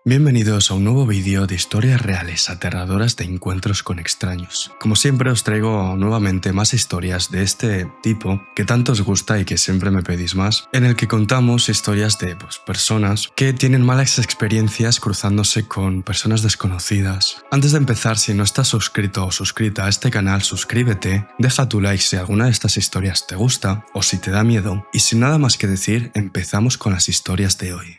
Bienvenidos a un nuevo vídeo de historias reales aterradoras de encuentros con extraños. Como siempre os traigo nuevamente más historias de este tipo que tanto os gusta y que siempre me pedís más, en el que contamos historias de personas que tienen malas experiencias cruzándose con personas desconocidas. Antes de empezar, si no estás suscrito o suscrita a este canal, suscríbete, deja tu like si alguna de estas historias te gusta o si te da miedo, y sin nada más que decir, empezamos con las historias de hoy.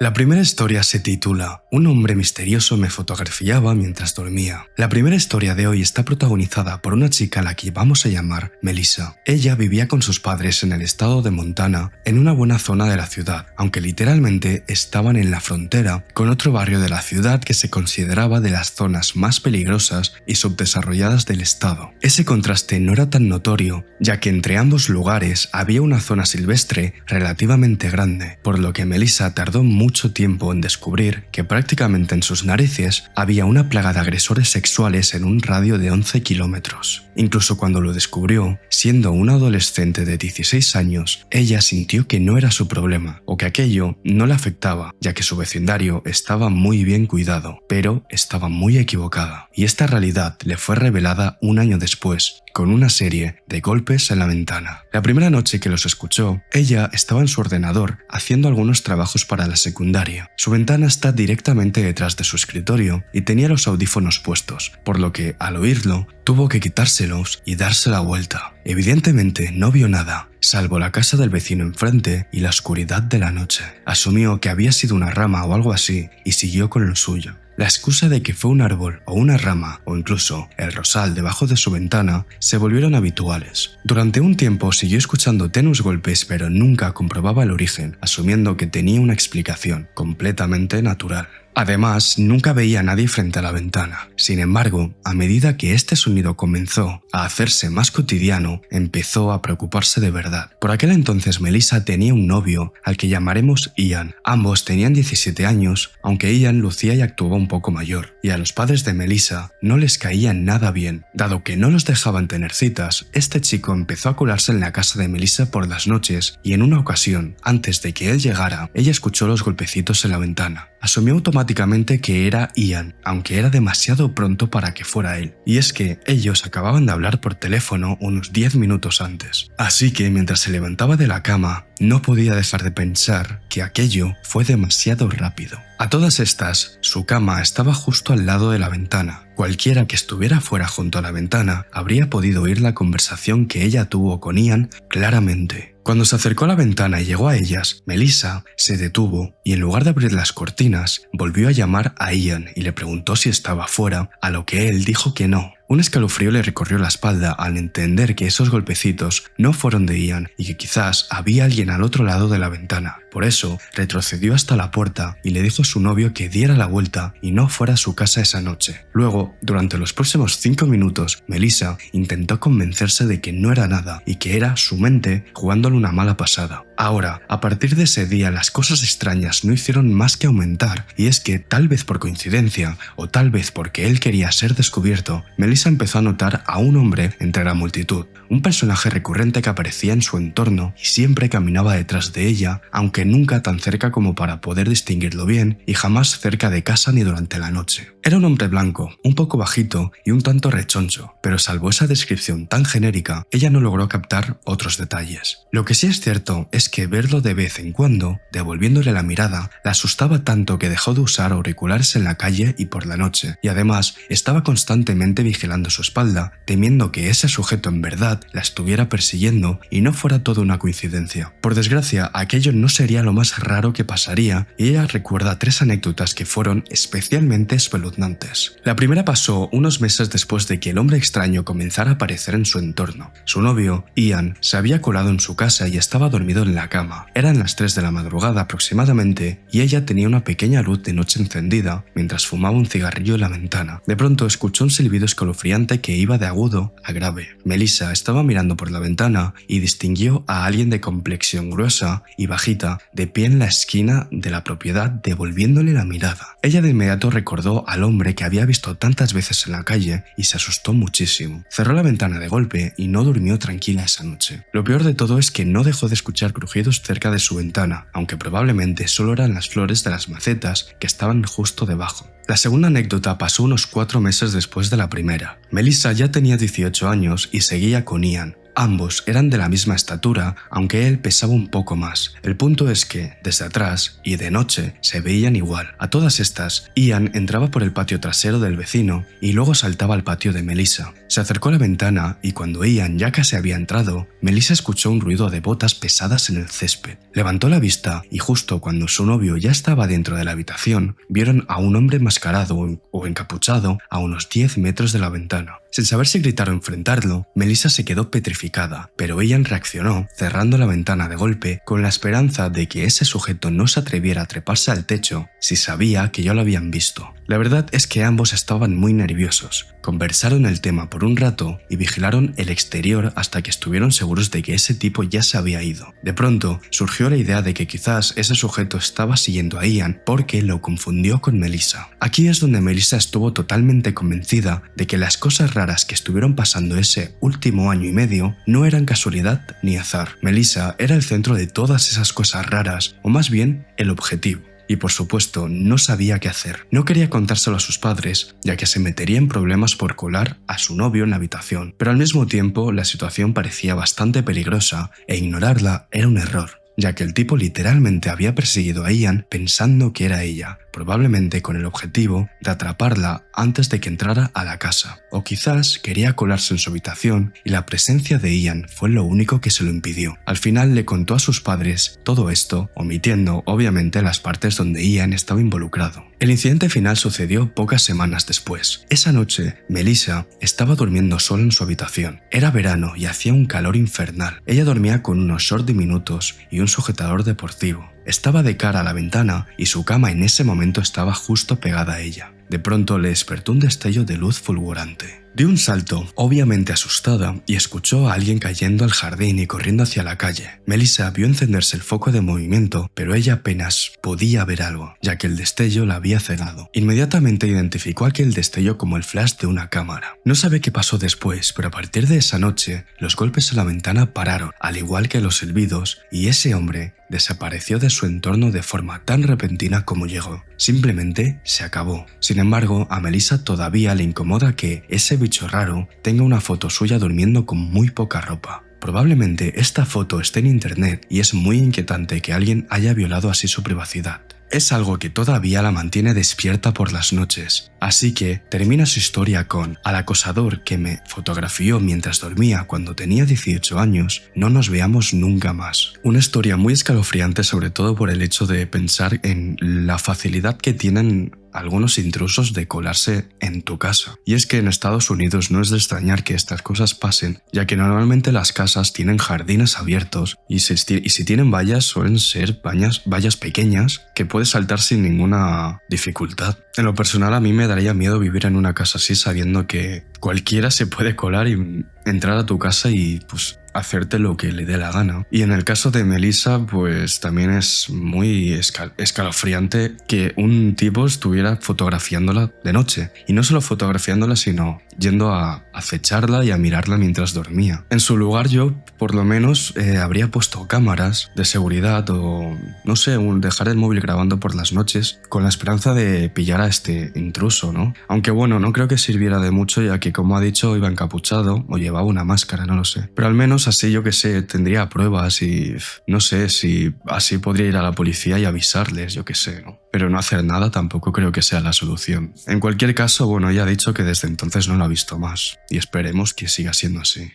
La primera historia se titula Un hombre misterioso me fotografiaba mientras dormía. La primera historia de hoy está protagonizada por una chica a la que vamos a llamar Melissa. Ella vivía con sus padres en el estado de Montana, en una buena zona de la ciudad, aunque literalmente estaban en la frontera con otro barrio de la ciudad que se consideraba de las zonas más peligrosas y subdesarrolladas del estado. Ese contraste no era tan notorio, ya que entre ambos lugares había una zona silvestre relativamente grande, por lo que Melissa tardó mucho tiempo en descubrir que prácticamente en sus narices había una plaga de agresores sexuales en un radio de 11 kilómetros. Incluso cuando lo descubrió, siendo una adolescente de 16 años, ella sintió que no era su problema, o que aquello no le afectaba, ya que su vecindario estaba muy bien cuidado, pero estaba muy equivocada. Y esta realidad le fue revelada un año después, con una serie de golpes en la ventana. La primera noche que los escuchó, ella estaba en su ordenador haciendo algunos trabajos para la secundaria. Su ventana está directamente detrás de su escritorio y tenía los audífonos puestos, por lo que al oírlo tuvo que quitárselos y darse la vuelta. Evidentemente no vio nada, salvo la casa del vecino enfrente y la oscuridad de la noche. Asumió que había sido una rama o algo así y siguió con lo suyo. La excusa de que fue un árbol o una rama o incluso el rosal debajo de su ventana se volvieron habituales. Durante un tiempo siguió escuchando tenues golpes, pero nunca comprobaba el origen, asumiendo que tenía una explicación completamente natural. Además, nunca veía a nadie frente a la ventana. Sin embargo, a medida que este sonido comenzó a hacerse más cotidiano, empezó a preocuparse de verdad. Por aquel entonces Melissa tenía un novio al que llamaremos Ian. Ambos tenían 17 años, aunque Ian lucía y actuaba un poco mayor, y a los padres de Melissa no les caía nada bien. Dado que no los dejaban tener citas, este chico empezó a colarse en la casa de Melissa por las noches, y en una ocasión, antes de que él llegara, ella escuchó los golpecitos en la ventana. Asumió automáticamente que era Ian, aunque era demasiado pronto para que fuera él. Y es que ellos acababan de hablar por teléfono unos 10 minutos antes. Así que mientras se levantaba de la cama, no podía dejar de pensar que aquello fue demasiado rápido. A todas estas, su cama estaba justo al lado de la ventana. Cualquiera que estuviera fuera junto a la ventana habría podido oír la conversación que ella tuvo con Ian claramente. Cuando se acercó a la ventana y llegó a ellas, Melissa se detuvo y en lugar de abrir las cortinas, volvió a llamar a Ian y le preguntó si estaba fuera, a lo que él dijo que no. Un escalofrío le recorrió la espalda al entender que esos golpecitos no fueron de Ian y que quizás había alguien al otro lado de la ventana. Por eso, retrocedió hasta la puerta y le dijo a su novio que diera la vuelta y no fuera a su casa esa noche. Luego, durante los próximos 5 minutos, Melissa intentó convencerse de que no era nada y que era su mente jugándole una mala pasada. Ahora, a partir de ese día, las cosas extrañas no hicieron más que aumentar, y es que, tal vez por coincidencia o tal vez porque él quería ser descubierto, Melissa empezó a notar a un hombre entre la multitud, un personaje recurrente que aparecía en su entorno y siempre caminaba detrás de ella, aunque nunca tan cerca como para poder distinguirlo bien y jamás cerca de casa ni durante la noche. Era un hombre blanco, un poco bajito y un tanto rechoncho, pero salvo esa descripción tan genérica, ella no logró captar otros detalles. Lo que sí es cierto es que verlo de vez en cuando, devolviéndole la mirada, la asustaba tanto que dejó de usar auriculares en la calle y por la noche, y además estaba constantemente vigilando su espalda, temiendo que ese sujeto en verdad la estuviera persiguiendo y no fuera todo una coincidencia. Por desgracia, aquello no sería lo más raro que pasaría, y ella recuerda 3 anécdotas que fueron especialmente espeluznantes. La primera pasó unos meses después de que el hombre extraño comenzara a aparecer en su entorno. Su novio, Ian, se había colado en su casa y estaba dormido en la cama. Eran las 3 de la madrugada aproximadamente y ella tenía una pequeña luz de noche encendida mientras fumaba un cigarrillo en la ventana. De pronto escuchó un silbido escalofriante que iba de agudo a grave. Melissa estaba mirando por la ventana y distinguió a alguien de complexión gruesa y bajita Melissa de pie en la esquina de la propiedad devolviéndole la mirada. Ella de inmediato recordó al hombre que había visto tantas veces en la calle y se asustó muchísimo. Cerró la ventana de golpe y no durmió tranquila esa noche. Lo peor de todo es que no dejó de escuchar crujidos cerca de su ventana, aunque probablemente solo eran las flores de las macetas que estaban justo debajo. La segunda anécdota pasó unos 4 meses después de la primera. Melissa ya tenía 18 años y seguía con Ian. Ambos eran de la misma estatura, aunque él pesaba un poco más. El punto es que, desde atrás y de noche, se veían igual. A todas estas, Ian entraba por el patio trasero del vecino y luego saltaba al patio de Melissa. Se acercó a la ventana y cuando Ian ya casi había entrado, Melissa escuchó un ruido de botas pesadas en el césped. Levantó la vista y justo cuando su novio ya estaba dentro de la habitación, vieron a un hombre enmascarado o encapuchado a unos 10 metros de la ventana. Sin saber si gritar o enfrentarlo, Melissa se quedó petrificada, pero Ian reaccionó, cerrando la ventana de golpe, con la esperanza de que ese sujeto no se atreviera a treparse al techo si sabía que ya lo habían visto. La verdad es que ambos estaban muy nerviosos. Conversaron el tema por un rato y vigilaron el exterior hasta que estuvieron seguros de que ese tipo ya se había ido. De pronto, surgió la idea de que quizás ese sujeto estaba siguiendo a Ian porque lo confundió con Melissa. Aquí es donde Melissa estuvo totalmente convencida de que las cosas raras que estuvieron pasando ese último año y medio no eran casualidad ni azar. Melissa era el centro de todas esas cosas raras, o más bien el objetivo. Y por supuesto, no sabía qué hacer. No quería contárselo a sus padres, ya que se metería en problemas por colar a su novio en la habitación. Pero al mismo tiempo, la situación parecía bastante peligrosa e ignorarla era un error, ya que el tipo literalmente había perseguido a Ian pensando que era ella, probablemente con el objetivo de atraparla antes de que entrara a la casa. O quizás quería colarse en su habitación y la presencia de Ian fue lo único que se lo impidió. Al final le contó a sus padres todo esto, omitiendo obviamente las partes donde Ian estaba involucrado. El incidente final sucedió pocas semanas después. Esa noche, Melissa estaba durmiendo sola en su habitación. Era verano y hacía un calor infernal. Ella dormía con unos shorts diminutos y un sujetador deportivo. Estaba de cara a la ventana y su cama en ese momento estaba justo pegada a ella. De pronto le despertó un destello de luz fulgurante. Dio un salto, obviamente asustada, y escuchó a alguien cayendo al jardín y corriendo hacia la calle. Melissa vio encenderse el foco de movimiento, pero ella apenas podía ver algo, ya que el destello la había cegado. Inmediatamente identificó aquel destello como el flash de una cámara. No sabe qué pasó después, pero a partir de esa noche, los golpes a la ventana pararon, al igual que los silbidos, y ese hombre desapareció de su entorno de forma tan repentina como llegó. Simplemente se acabó. Sin embargo, a Melissa todavía le incomoda que ese bicho raro tenga una foto suya durmiendo con muy poca ropa. Probablemente esta foto esté en internet y es muy inquietante que alguien haya violado así su privacidad. Es algo que todavía la mantiene despierta por las noches. Así que termina su historia con: al acosador que me fotografió mientras dormía cuando tenía 18 años, no nos veamos nunca más. Una historia muy escalofriante, sobre todo por el hecho de pensar en la facilidad que tienen algunos intrusos de colarse en tu casa. Y es que en Estados Unidos no es de extrañar que estas cosas pasen, ya que normalmente las casas tienen jardines abiertos y si tienen vallas suelen ser vallas pequeñas que puedes saltar sin ninguna dificultad. En lo personal, a mí me daría miedo vivir en una casa así, sabiendo que cualquiera se puede colar y entrar a tu casa y pues hacerte lo que le dé la gana. Y en el caso de Melissa, pues también es muy escalofriante que un tipo estuviera fotografiándola de noche. Y no solo fotografiándola, sino yendo a acecharla y a mirarla mientras dormía. En su lugar yo, por lo menos, habría puesto cámaras de seguridad o, no sé, dejar el móvil grabando por las noches con la esperanza de pillar a este intruso, ¿no? Aunque bueno, no creo que sirviera de mucho, ya que, como ha dicho, iba encapuchado o llevaba una máscara, no lo sé. Pero al menos así, yo que sé, tendría pruebas y no sé si así podría ir a la policía y avisarles, yo que sé, ¿no? Pero no hacer nada tampoco creo que sea la solución. En cualquier caso, bueno, ya ha dicho que desde entonces no lo ha visto más y esperemos que siga siendo así.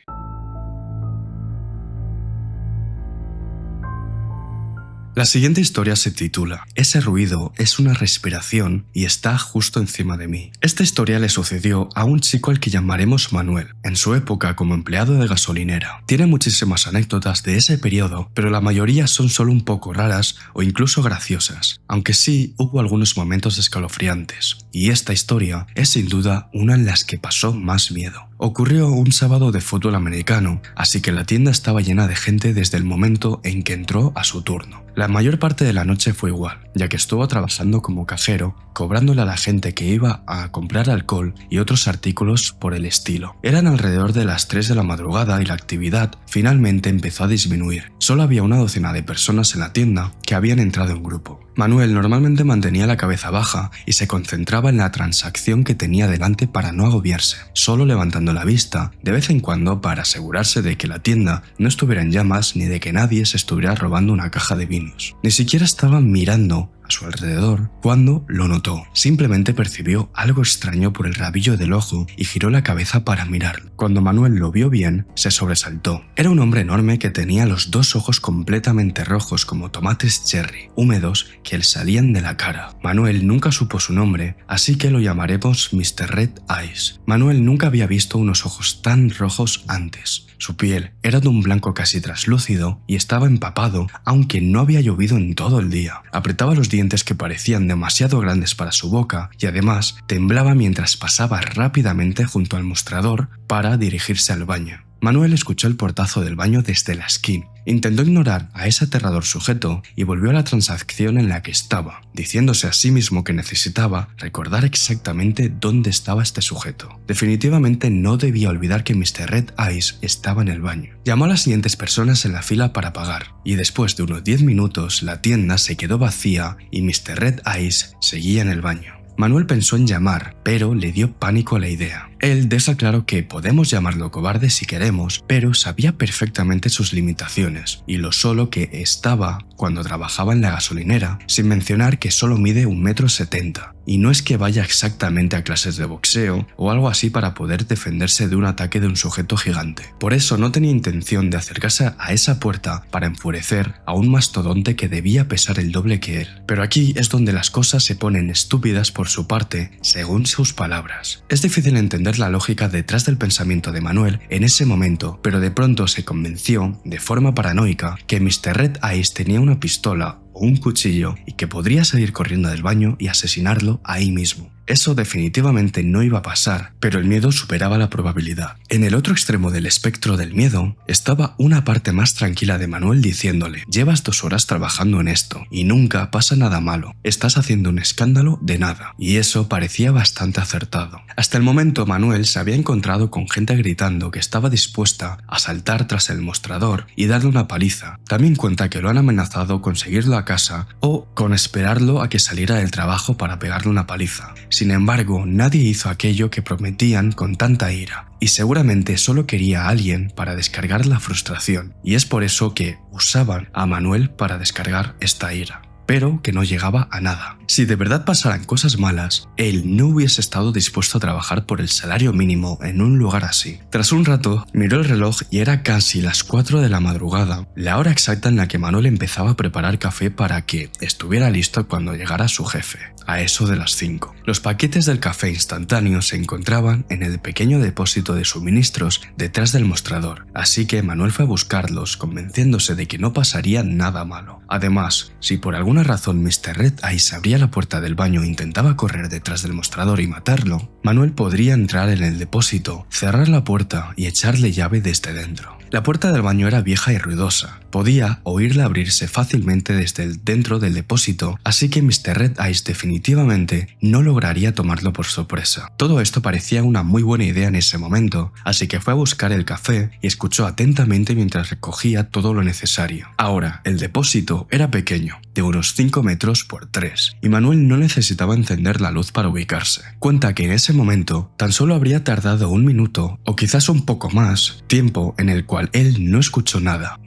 La siguiente historia se titula "Ese ruido es una respiración y está justo encima de mí". Esta historia le sucedió a un chico al que llamaremos Manuel, en su época como empleado de gasolinera. Tiene muchísimas anécdotas de ese periodo, pero la mayoría son solo un poco raras o incluso graciosas, aunque sí hubo algunos momentos escalofriantes. Y esta historia es sin duda una en las que pasó más miedo. Ocurrió un sábado de fútbol americano, así que la tienda estaba llena de gente desde el momento en que entró a su turno. La mayor parte de la noche fue igual, ya que estuvo trabajando como cajero, cobrándole a la gente que iba a comprar alcohol y otros artículos por el estilo. Eran alrededor de las 3 de la madrugada y la actividad finalmente empezó a disminuir. Solo había una docena de personas en la tienda que habían entrado en grupo. Manuel normalmente mantenía la cabeza baja y se concentraba en la transacción que tenía delante para no agobiarse, solo levantando la vista de vez en cuando para asegurarse de que la tienda no estuviera en llamas ni de que nadie se estuviera robando una caja de vinos. Ni siquiera estaba mirando a su alrededor cuando lo notó. Simplemente percibió algo extraño por el rabillo del ojo y giró la cabeza para mirarlo. Cuando Manuel lo vio bien, se sobresaltó. Era un hombre enorme que tenía los dos ojos completamente rojos como tomates cherry, húmedos que le salían de la cara. Manuel nunca supo su nombre, así que lo llamaremos Mr. Red Eyes. Manuel nunca había visto unos ojos tan rojos antes. Su piel era de un blanco casi translúcido y estaba empapado, aunque no había llovido en todo el día. Apretaba los dientes que parecían demasiado grandes para su boca y además temblaba mientras pasaba rápidamente junto al mostrador para dirigirse al baño. Manuel escuchó el portazo del baño desde la esquina. Intentó ignorar a ese aterrador sujeto y volvió a la transacción en la que estaba, diciéndose a sí mismo que necesitaba recordar exactamente dónde estaba este sujeto. Definitivamente no debía olvidar que Mr. Red Eyes estaba en el baño. Llamó a las siguientes personas en la fila para pagar, y después de unos 10 minutos la tienda se quedó vacía y Mr. Red Eyes seguía en el baño. Manuel pensó en llamar, pero le dio pánico la idea. Él deja claro que podemos llamarlo cobarde si queremos, pero sabía perfectamente sus limitaciones y lo solo que estaba cuando trabajaba en la gasolinera, sin mencionar que solo mide 1,70 m. Y no es que vaya exactamente a clases de boxeo o algo así para poder defenderse de un ataque de un sujeto gigante. Por eso no tenía intención de acercarse a esa puerta para enfurecer a un mastodonte que debía pesar el doble que él. Pero aquí es donde las cosas se ponen estúpidas por su parte, según sus palabras. Es difícil entender la lógica detrás del pensamiento de Manuel en ese momento, pero de pronto se convenció, de forma paranoica, que Mr. Red Eyes tenía una pistola o un cuchillo y que podría salir corriendo del baño y asesinarlo ahí mismo. Eso definitivamente no iba a pasar, pero el miedo superaba la probabilidad. En el otro extremo del espectro del miedo estaba una parte más tranquila de Manuel diciéndole: llevas 2 horas trabajando en esto y nunca pasa nada malo, estás haciendo un escándalo de nada. Y eso parecía bastante acertado. Hasta el momento Manuel se había encontrado con gente gritando que estaba dispuesta a saltar tras el mostrador y darle una paliza. También cuenta que lo han amenazado con seguirlo a casa o con esperarlo a que saliera del trabajo para pegarle una paliza. Sin embargo, nadie hizo aquello que prometían con tanta ira, y seguramente solo quería a alguien para descargar la frustración, y es por eso que usaban a Manuel para descargar esta ira, pero que no llegaba a nada. Si de verdad pasaran cosas malas, él no hubiese estado dispuesto a trabajar por el salario mínimo en un lugar así. Tras un rato, miró el reloj y era casi las 4 de la madrugada, la hora exacta en la que Manuel empezaba a preparar café para que estuviera listo cuando llegara su jefe, a eso de las 5. Los paquetes del café instantáneo se encontraban en el pequeño depósito de suministros detrás del mostrador, así que Manuel fue a buscarlos, convenciéndose de que no pasaría nada malo. Además, si por alguna razón Mr. Red Eyes abría la puerta del baño e intentaba correr detrás del mostrador y matarlo, Manuel podría entrar en el depósito, cerrar la puerta y echarle llave desde dentro. La puerta del baño era vieja y ruidosa. Podía oírla abrirse fácilmente desde dentro del depósito, así que Mr. Red Eyes definitivamente no lograría tomarlo por sorpresa. Todo esto parecía una muy buena idea en ese momento, así que fue a buscar el café y escuchó atentamente mientras recogía todo lo necesario. Ahora, el depósito era pequeño, de unos 5 metros por 3, y Manuel no necesitaba encender la luz para ubicarse. Cuenta que en ese momento tan solo habría tardado 1 minuto, o quizás un poco más, tiempo en el cual él no escuchó nada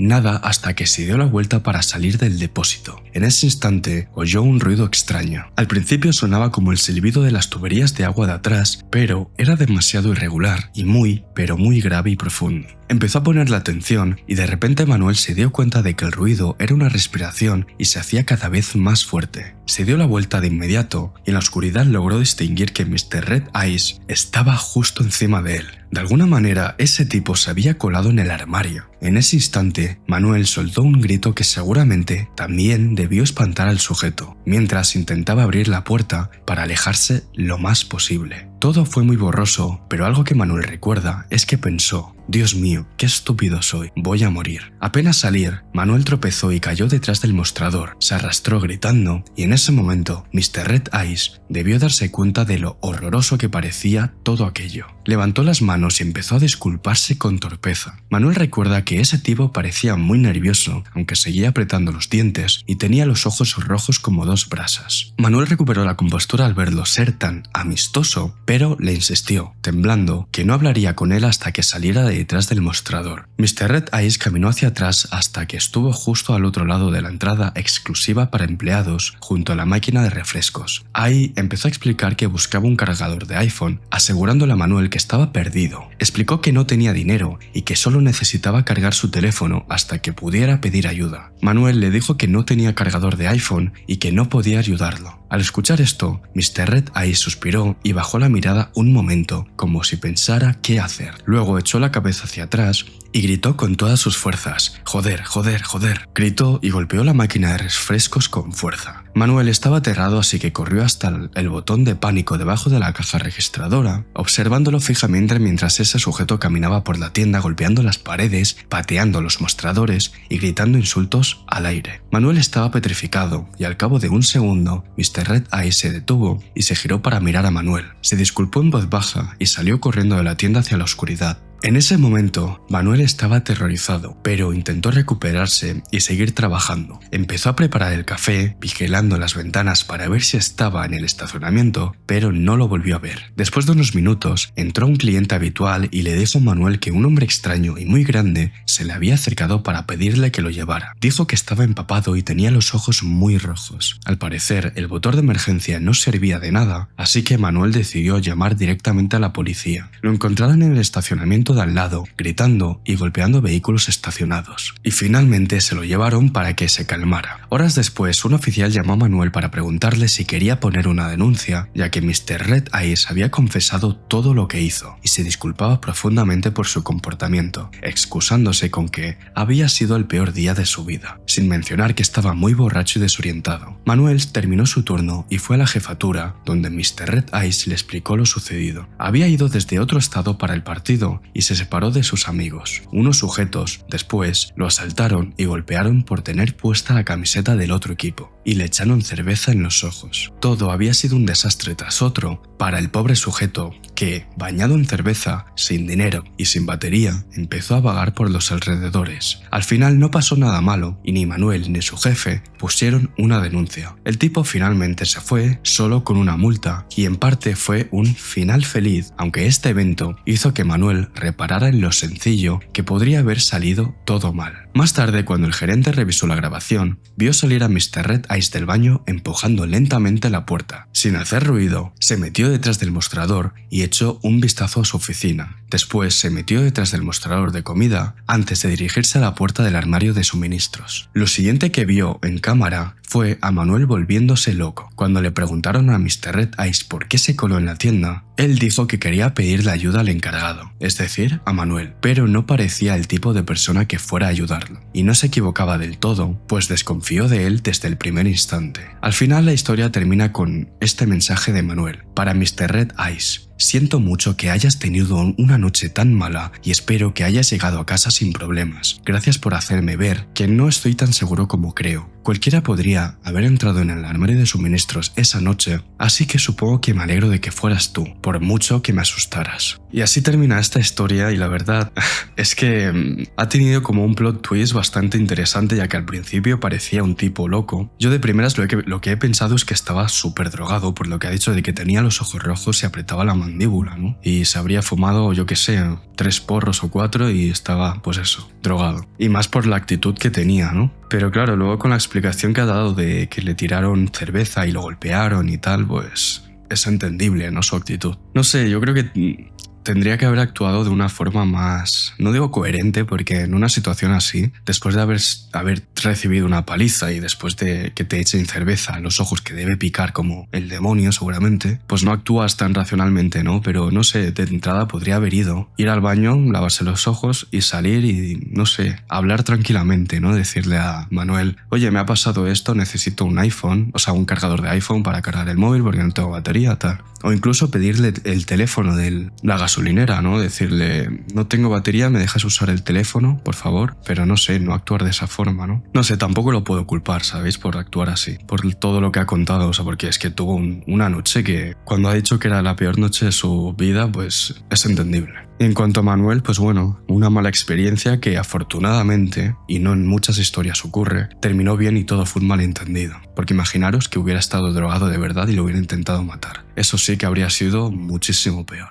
hasta que se dio la vuelta para salir del depósito. En ese instante oyó un ruido extraño. Al principio sonaba como el silbido de las tuberías de agua de atrás, pero era demasiado irregular y pero muy grave y profundo. Empezó a ponerle atención y de repente Manuel se dio cuenta de que el ruido era una respiración y se hacía cada vez más fuerte. Se dio la vuelta de inmediato y en la oscuridad logró distinguir que Mr. Red Eyes estaba justo encima de él. De alguna manera, ese tipo se había colado en el armario. En ese instante, Manuel soltó un grito que seguramente también debió espantar al sujeto, mientras intentaba abrir la puerta para alejarse lo más posible. Todo fue muy borroso, pero algo que Manuel recuerda es que pensó: Dios mío, qué estúpido soy, voy a morir. Apenas salir, Manuel tropezó y cayó detrás del mostrador, se arrastró gritando, y en ese momento Mr. Red Eyes debió darse cuenta de lo horroroso que parecía todo aquello. Levantó las manos y empezó a disculparse con torpeza. Manuel recuerda que ese tipo parecía muy nervioso, aunque seguía apretando los dientes y tenía los ojos rojos como dos brasas. Manuel recuperó la compostura al verlo ser tan amistoso, pero le insistió, temblando, que no hablaría con él hasta que saliera de detrás del mostrador. Mr. Red Eyes caminó hacia atrás hasta que estuvo justo al otro lado de la entrada exclusiva para empleados, junto a la máquina de refrescos. Ahí empezó a explicar que buscaba un cargador de iPhone, asegurándole a Manuel que estaba perdido. Explicó que no tenía dinero y que solo necesitaba cargar su teléfono hasta que pudiera pedir ayuda. Manuel le dijo que no tenía cargador de iPhone y que no podía ayudarlo. Al escuchar esto, Mr. Red Eyes suspiró y bajó la mirada un momento, como si pensara qué hacer. Luego echó la cabeza hacia atrás y gritó con todas sus fuerzas: «¡Joder, joder, joder!». Gritó y golpeó la máquina de refrescos con fuerza. Manuel estaba aterrado, así que corrió hasta el botón de pánico debajo de la caja registradora, observándolo fijamente mientras ese sujeto caminaba por la tienda golpeando las paredes, pateando los mostradores y gritando insultos al aire. Manuel estaba petrificado y al cabo de un segundo, Mr. Red Eyes se detuvo y se giró para mirar a Manuel. Se disculpó en voz baja y salió corriendo de la tienda hacia la oscuridad. En ese momento, Manuel estaba aterrorizado, pero intentó recuperarse y seguir trabajando. Empezó a preparar el café, vigilando las ventanas para ver si estaba en el estacionamiento, pero no lo volvió a ver. Después de unos minutos, entró un cliente habitual y le dijo a Manuel que un hombre extraño y muy grande se le había acercado para pedirle que lo llevara. Dijo que estaba empapado y tenía los ojos muy rojos. Al parecer, el botón de emergencia no servía de nada, así que Manuel decidió llamar directamente a la policía. Lo encontraron en el estacionamiento de al lado, gritando y golpeando vehículos estacionados. Y finalmente se lo llevaron para que se calmara. Horas después, un oficial llamó a Manuel para preguntarle si quería poner una denuncia, ya que Mr. Red Eyes había confesado todo lo que hizo y se disculpaba profundamente por su comportamiento, excusándose con que había sido el peor día de su vida, sin mencionar que estaba muy borracho y desorientado. Manuel terminó su turno y fue a la jefatura, donde Mr. Red Eyes le explicó lo sucedido. Había ido desde otro estado para el partido y se separó de sus amigos. Unos sujetos, después, lo asaltaron y golpearon por tener puesta la camiseta del otro equipo, y le echaron cerveza en los ojos. Todo había sido un desastre tras otro para el pobre sujeto que, bañado en cerveza, sin dinero y sin batería, empezó a vagar por los alrededores. Al final no pasó nada malo y ni Manuel ni su jefe pusieron una denuncia. El tipo finalmente se fue solo con una multa y en parte fue un final feliz, aunque este evento hizo que Manuel reparara en lo sencillo que podría haber salido todo mal. Más tarde, cuando el gerente revisó la grabación, vio salir a Mr. Red Eyes del baño empujando lentamente la puerta. Sin hacer ruido, se metió detrás del mostrador y echó un vistazo a su oficina. Después se metió detrás del mostrador de comida antes de dirigirse a la puerta del armario de suministros. Lo siguiente que vio en cámara fue a Manuel volviéndose loco. Cuando le preguntaron a Mr. Red Eyes por qué se coló en la tienda, él dijo que quería pedirle ayuda al encargado, es decir, a Manuel, pero no parecía el tipo de persona que fuera a ayudarlo. Y no se equivocaba del todo, pues desconfió de él desde el primer instante. Al final la historia termina con este mensaje de Manuel. Para Mr. Red Eyes: siento mucho que hayas tenido una noche tan mala y espero que hayas llegado a casa sin problemas. Gracias por hacerme ver que no estoy tan seguro como creo. Cualquiera podría haber entrado en el armario de suministros esa noche, así que supongo que me alegro de que fueras tú, por mucho que me asustaras. Y así termina esta historia y la verdad es que ha tenido como un plot twist bastante interesante, ya que al principio parecía un tipo loco. Yo de primeras lo que he pensado es que estaba súper drogado, por lo que ha dicho de que tenía los ojos rojos y apretaba la mandíbula, ¿no? Y se habría fumado, yo qué sé, 3 porros o 4 y estaba, pues eso, drogado. Y más por la actitud que tenía, ¿no? Pero claro, luego con la explicación que ha dado de que le tiraron cerveza y lo golpearon y tal, pues es entendible, ¿no? Su actitud. No sé, yo creo que tendría que haber actuado de una forma más, no digo coherente, porque en una situación así, después de haber recibido una paliza y después de que te echen cerveza a los ojos que debe picar como el demonio seguramente, pues no actúas tan racionalmente, ¿no? Pero no sé, de entrada podría haber ido, ir al baño, lavarse los ojos y salir y, no sé, hablar tranquilamente, ¿no? Decirle a Manuel, oye, me ha pasado esto, necesito un iPhone, o sea, un cargador de iPhone para cargar el móvil porque no tengo batería, tal. O incluso pedirle el teléfono de la gasolinera, ¿no? Decirle, no tengo batería, ¿me dejas usar el teléfono, por favor? Pero no sé, no actuar de esa forma, ¿no? No sé, tampoco lo puedo culpar, ¿sabéis? Por actuar así, por todo lo que ha contado, o sea, porque es que tuvo una noche que, cuando ha dicho que era la peor noche de su vida, pues es entendible. En cuanto a Manuel, pues bueno, una mala experiencia que afortunadamente, y no en muchas historias ocurre, terminó bien y todo fue un malentendido. Porque imaginaros que hubiera estado drogado de verdad y lo hubiera intentado matar. Eso sí que habría sido muchísimo peor.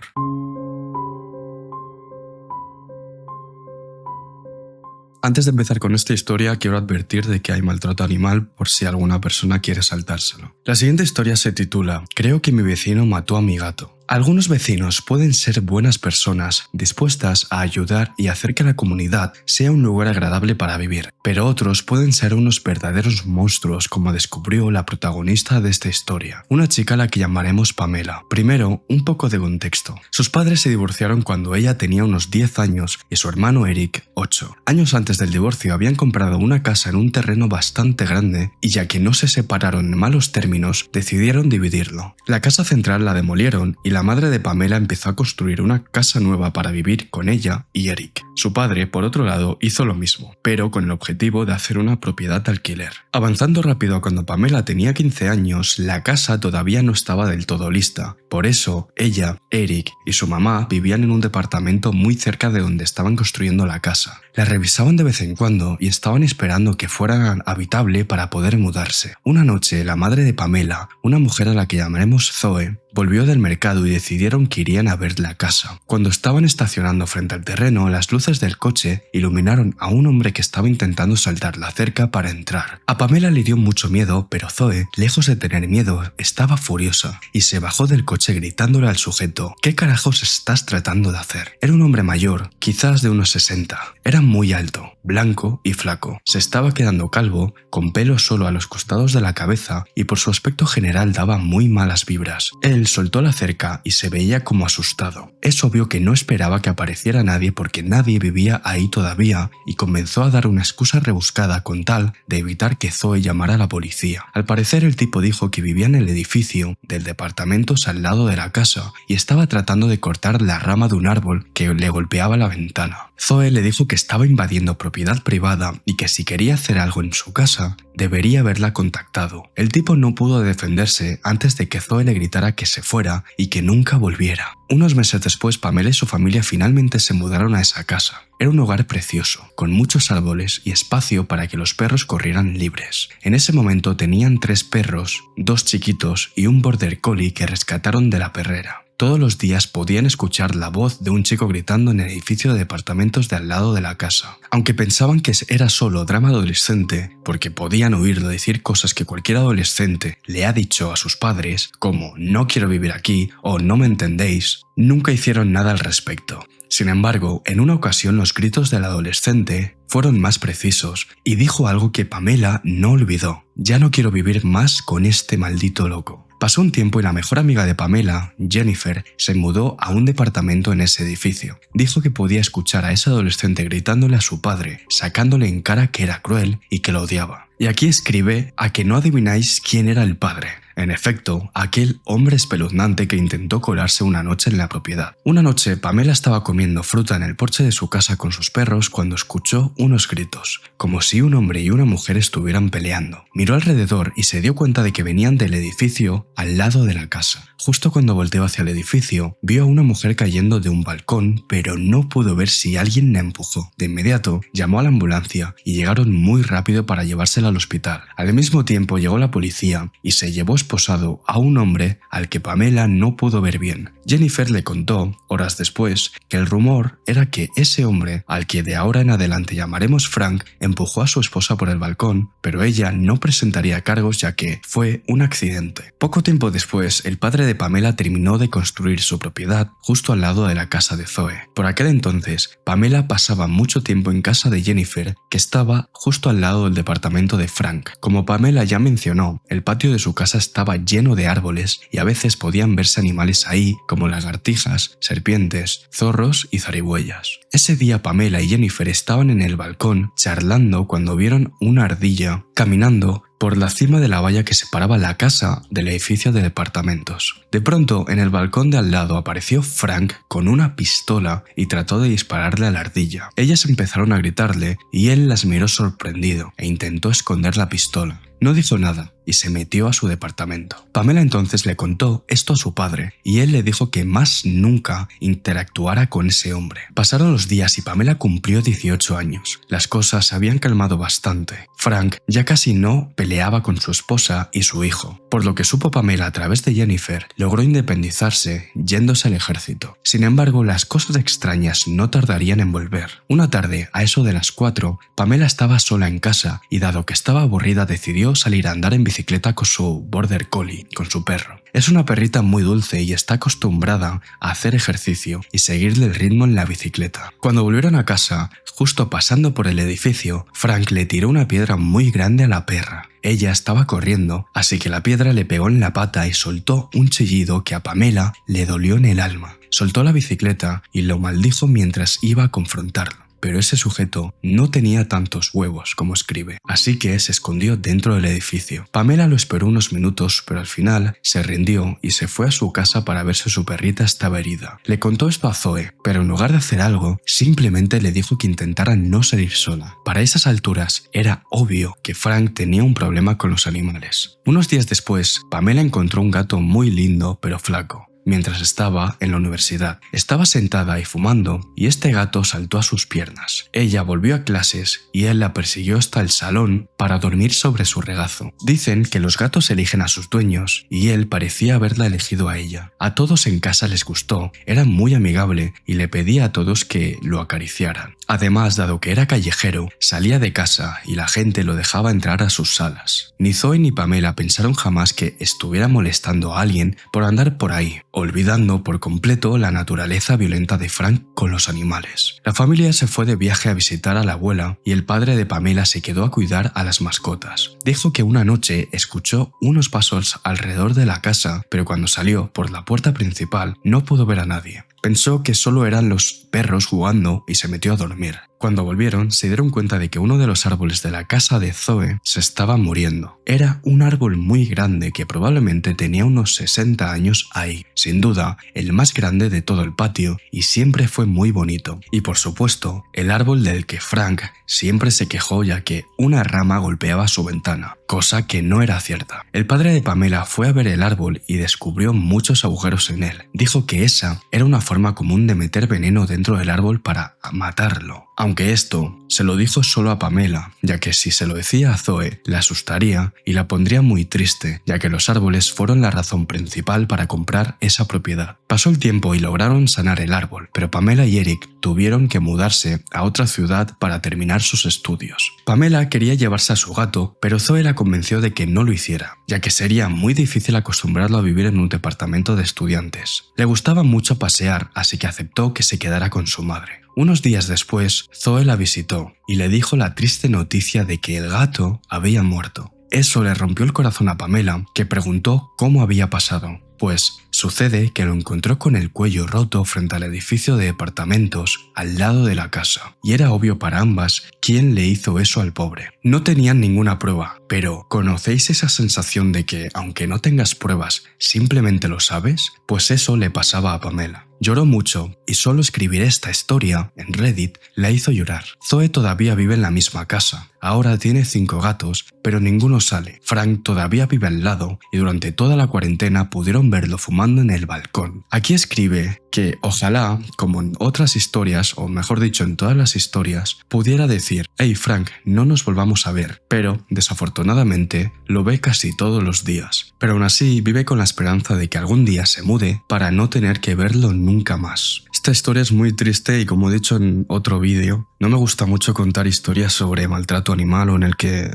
Antes de empezar con esta historia, quiero advertir de que hay maltrato animal por si alguna persona quiere saltárselo. La siguiente historia se titula «Creo que mi vecino mató a mi gato». Algunos vecinos pueden ser buenas personas, dispuestas a ayudar y hacer que la comunidad sea un lugar agradable para vivir, pero otros pueden ser unos verdaderos monstruos, como descubrió la protagonista de esta historia, una chica a la que llamaremos Pamela. Primero, un poco de contexto. Sus padres se divorciaron cuando ella tenía unos 10 años y su hermano Eric 8. Años antes del divorcio habían comprado una casa en un terreno bastante grande y ya que no se separaron en malos términos, decidieron dividirlo. La casa central la demolieron y la madre de Pamela empezó a construir una casa nueva para vivir con ella y Eric. Su padre, por otro lado, hizo lo mismo, pero con el objetivo de hacer una propiedad de alquiler. Avanzando rápido, cuando Pamela tenía 15 años, la casa todavía no estaba del todo lista. Por eso, ella, Eric y su mamá vivían en un departamento muy cerca de donde estaban construyendo la casa. La revisaban de vez en cuando y estaban esperando que fuera habitable para poder mudarse. Una noche, la madre de Pamela, una mujer a la que llamaremos Zoe, volvió del mercado y decidieron que irían a ver la casa. Cuando estaban estacionando frente al terreno, las luces del coche iluminaron a un hombre que estaba intentando saltar la cerca para entrar. A Pamela le dio mucho miedo, pero Zoe, lejos de tener miedo, estaba furiosa y se bajó del coche gritándole al sujeto, ¿qué carajos estás tratando de hacer? Era un hombre mayor, quizás de unos 60. Era muy alto, blanco y flaco. Se estaba quedando calvo, con pelo solo a los costados de la cabeza y por su aspecto general daba muy malas vibras. Él soltó la cerca y se veía como asustado. Es obvio que no esperaba que apareciera nadie porque nadie vivía ahí todavía y comenzó a dar una excusa rebuscada con tal de evitar que Zoe llamara a la policía. Al parecer el tipo dijo que vivía en el edificio del departamento al lado de la casa y estaba tratando de cortar la rama de un árbol que le golpeaba la ventana. Zoe le dijo que estaba invadiendo propiedad privada y que si quería hacer algo en su casa, debería haberla contactado. El tipo no pudo defenderse antes de que Zoe le gritara que se fuera y que nunca volviera. Unos meses después, Pamela y su familia finalmente se mudaron a esa casa. Era un hogar precioso, con muchos árboles y espacio para que los perros corrieran libres. En ese momento tenían 3 perros, 2 chiquitos y un border collie que rescataron de la perrera. Todos los días podían escuchar la voz de un chico gritando en el edificio de departamentos de al lado de la casa. Aunque pensaban que era solo drama adolescente, porque podían oírlo decir cosas que cualquier adolescente le ha dicho a sus padres, como no quiero vivir aquí o no me entendéis, nunca hicieron nada al respecto. Sin embargo, en una ocasión los gritos del adolescente fueron más precisos y dijo algo que Pamela no olvidó. Ya no quiero vivir más con este maldito loco. Pasó un tiempo y la mejor amiga de Pamela, Jennifer, se mudó a un departamento en ese edificio. Dijo que podía escuchar a ese adolescente gritándole a su padre, sacándole en cara que era cruel y que lo odiaba. Y aquí escribe a que no adivináis quién era el padre. En efecto, aquel hombre espeluznante que intentó colarse una noche en la propiedad. Una noche, Pamela estaba comiendo fruta en el porche de su casa con sus perros cuando escuchó unos gritos, como si un hombre y una mujer estuvieran peleando. Miró alrededor y se dio cuenta de que venían del edificio al lado de la casa. Justo cuando volteó hacia el edificio, vio a una mujer cayendo de un balcón, pero no pudo ver si alguien la empujó. De inmediato, llamó a la ambulancia y llegaron muy rápido para llevársela al hospital. Al mismo tiempo llegó la policía y se llevó esposado a un hombre al que Pamela no pudo ver bien. Jennifer le contó, horas después, que el rumor era que ese hombre, al que de ahora en adelante llamaremos Frank, empujó a su esposa por el balcón, pero ella no presentaría cargos ya que fue un accidente. Poco tiempo después, el padre de Pamela terminó de construir su propiedad justo al lado de la casa de Zoe. Por aquel entonces, Pamela pasaba mucho tiempo en casa de Jennifer, que estaba justo al lado del departamento de Frank. Como Pamela ya mencionó, el patio de su casa estaba lleno de árboles y a veces podían verse animales ahí como lagartijas, serpientes, zorros y zarigüeyas. Ese día Pamela y Jennifer estaban en el balcón charlando cuando vieron una ardilla caminando por la cima de la valla que separaba la casa del edificio de departamentos. De pronto, en el balcón de al lado apareció Frank con una pistola y trató de dispararle a la ardilla. Ellas empezaron a gritarle y él las miró sorprendido e intentó esconder la pistola. No dijo nada y se metió a su departamento. Pamela entonces le contó esto a su padre y él le dijo que más nunca interactuara con ese hombre. Pasaron los días y Pamela cumplió 18 años. Las cosas se habían calmado bastante. Frank ya casi no peleaba con su esposa y su hijo. Por lo que supo Pamela a través de Jennifer, logró independizarse yéndose al ejército. Sin embargo, las cosas extrañas no tardarían en volver. Una tarde, a eso de las 4, Pamela estaba sola en casa y dado que estaba aburrida decidió salir a andar en bicicleta con su border collie, con su perro. Es una perrita muy dulce y está acostumbrada a hacer ejercicio y seguirle el ritmo en la bicicleta. Cuando volvieron a casa, justo pasando por el edificio, Frank le tiró una piedra muy grande a la perra. Ella estaba corriendo, así que la piedra le pegó en la pata y soltó un chillido que a Pamela le dolió en el alma. Soltó la bicicleta y lo maldijo mientras iba a confrontarlo. Pero ese sujeto no tenía tantos huevos como escribe, así que se escondió dentro del edificio. Pamela lo esperó unos minutos, pero al final se rindió y se fue a su casa para ver si su perrita estaba herida. Le contó esto a Zoe, pero en lugar de hacer algo, simplemente le dijo que intentara no salir sola. Para esas alturas, era obvio que Frank tenía un problema con los animales. Unos días después, Pamela encontró un gato muy lindo pero flaco. Mientras estaba en la universidad, estaba sentada y fumando y este gato saltó a sus piernas. Ella volvió a clases y él la persiguió hasta el salón para dormir sobre su regazo. Dicen que los gatos eligen a sus dueños y él parecía haberla elegido a ella. A todos en casa les gustó, era muy amigable y le pedía a todos que lo acariciaran. Además, dado que era callejero, salía de casa y la gente lo dejaba entrar a sus salas. Ni Zoe ni Pamela pensaron jamás que estuviera molestando a alguien por andar por ahí, olvidando por completo la naturaleza violenta de Frank con los animales. La familia se fue de viaje a visitar a la abuela y el padre de Pamela se quedó a cuidar a las mascotas. Dijo que una noche escuchó unos pasos alrededor de la casa, pero cuando salió por la puerta principal no pudo ver a nadie. Pensó que solo eran los perros jugando y se metió a dormir. Cuando volvieron, se dieron cuenta de que uno de los árboles de la casa de Zoe se estaba muriendo. Era un árbol muy grande que probablemente tenía unos 60 años ahí. Sin duda, el más grande de todo el patio y siempre fue muy bonito. Y por supuesto, el árbol del que Frank siempre se quejó ya que una rama golpeaba su ventana, cosa que no era cierta. El padre de Pamela fue a ver el árbol y descubrió muchos agujeros en él. Dijo que esa era una forma común de meter veneno dentro del árbol para matarlo. Aunque esto se lo dijo solo a Pamela, ya que si se lo decía a Zoe, la asustaría y la pondría muy triste, ya que los árboles fueron la razón principal para comprar esa propiedad. Pasó el tiempo y lograron sanar el árbol, pero Pamela y Eric tuvieron que mudarse a otra ciudad para terminar sus estudios. Pamela quería llevarse a su gato, pero Zoe la convenció de que no lo hiciera, ya que sería muy difícil acostumbrarlo a vivir en un departamento de estudiantes. Le gustaba mucho pasear, así que aceptó que se quedara con su madre. Unos días después, Zoe la visitó y le dijo la triste noticia de que el gato había muerto. Eso le rompió el corazón a Pamela, que preguntó cómo había pasado. Pues sucede que lo encontró con el cuello roto frente al edificio de departamentos al lado de la casa, y era obvio para ambas quién le hizo eso al pobre. No tenían ninguna prueba, pero ¿conocéis esa sensación de que, aunque no tengas pruebas, simplemente lo sabes? Pues eso le pasaba a Pamela. Lloró mucho y solo escribir esta historia en Reddit la hizo llorar. Zoe todavía vive en la misma casa. Ahora tiene 5 gatos, pero ninguno sale. Frank todavía vive al lado y durante toda la cuarentena pudieron verlo fumando en el balcón. Aquí escribe que ojalá, como en otras historias, o mejor dicho en todas las historias, pudiera decir: hey Frank, no nos volvamos a ver, pero desafortunadamente lo ve casi todos los días. Pero aún así vive con la esperanza de que algún día se mude para no tener que verlo nunca más. Esta historia es muy triste y, como he dicho en otro vídeo, no me gusta mucho contar historias sobre maltrato animal o en el que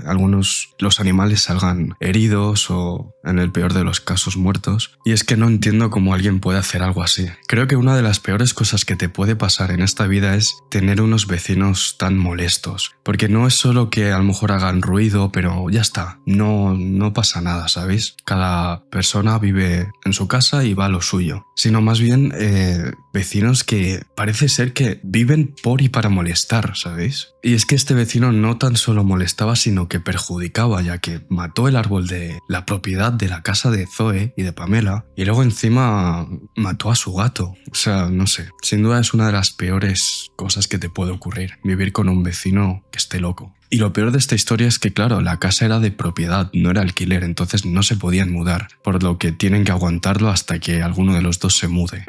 los animales salgan heridos o, en el peor de los casos, muertos. Y es que no entiendo cómo alguien puede hacer algo así. Creo que una de las peores cosas que te puede pasar en esta vida es tener unos vecinos tan molestos. Porque no es solo que a lo mejor hagan ruido, pero ya está, no pasa nada, ¿sabéis? Cada persona vive en su casa y va a lo suyo. Sino más bien vecinos que parece ser que viven por y para molestar, ¿sabéis? Y es que este vecino no tan solo molestaba, sino que perjudicaba, ya que mató el árbol de la propiedad de la casa de Zoe y de Pamela, y luego encima mató a su gato. O sea, no sé, sin duda es una de las peores cosas que te puede ocurrir, vivir con un vecino que esté loco. Y lo peor de esta historia es que, claro, la casa era de propiedad, no era alquiler, entonces no se podían mudar, por lo que tienen que aguantarlo hasta que alguno de los dos se mude.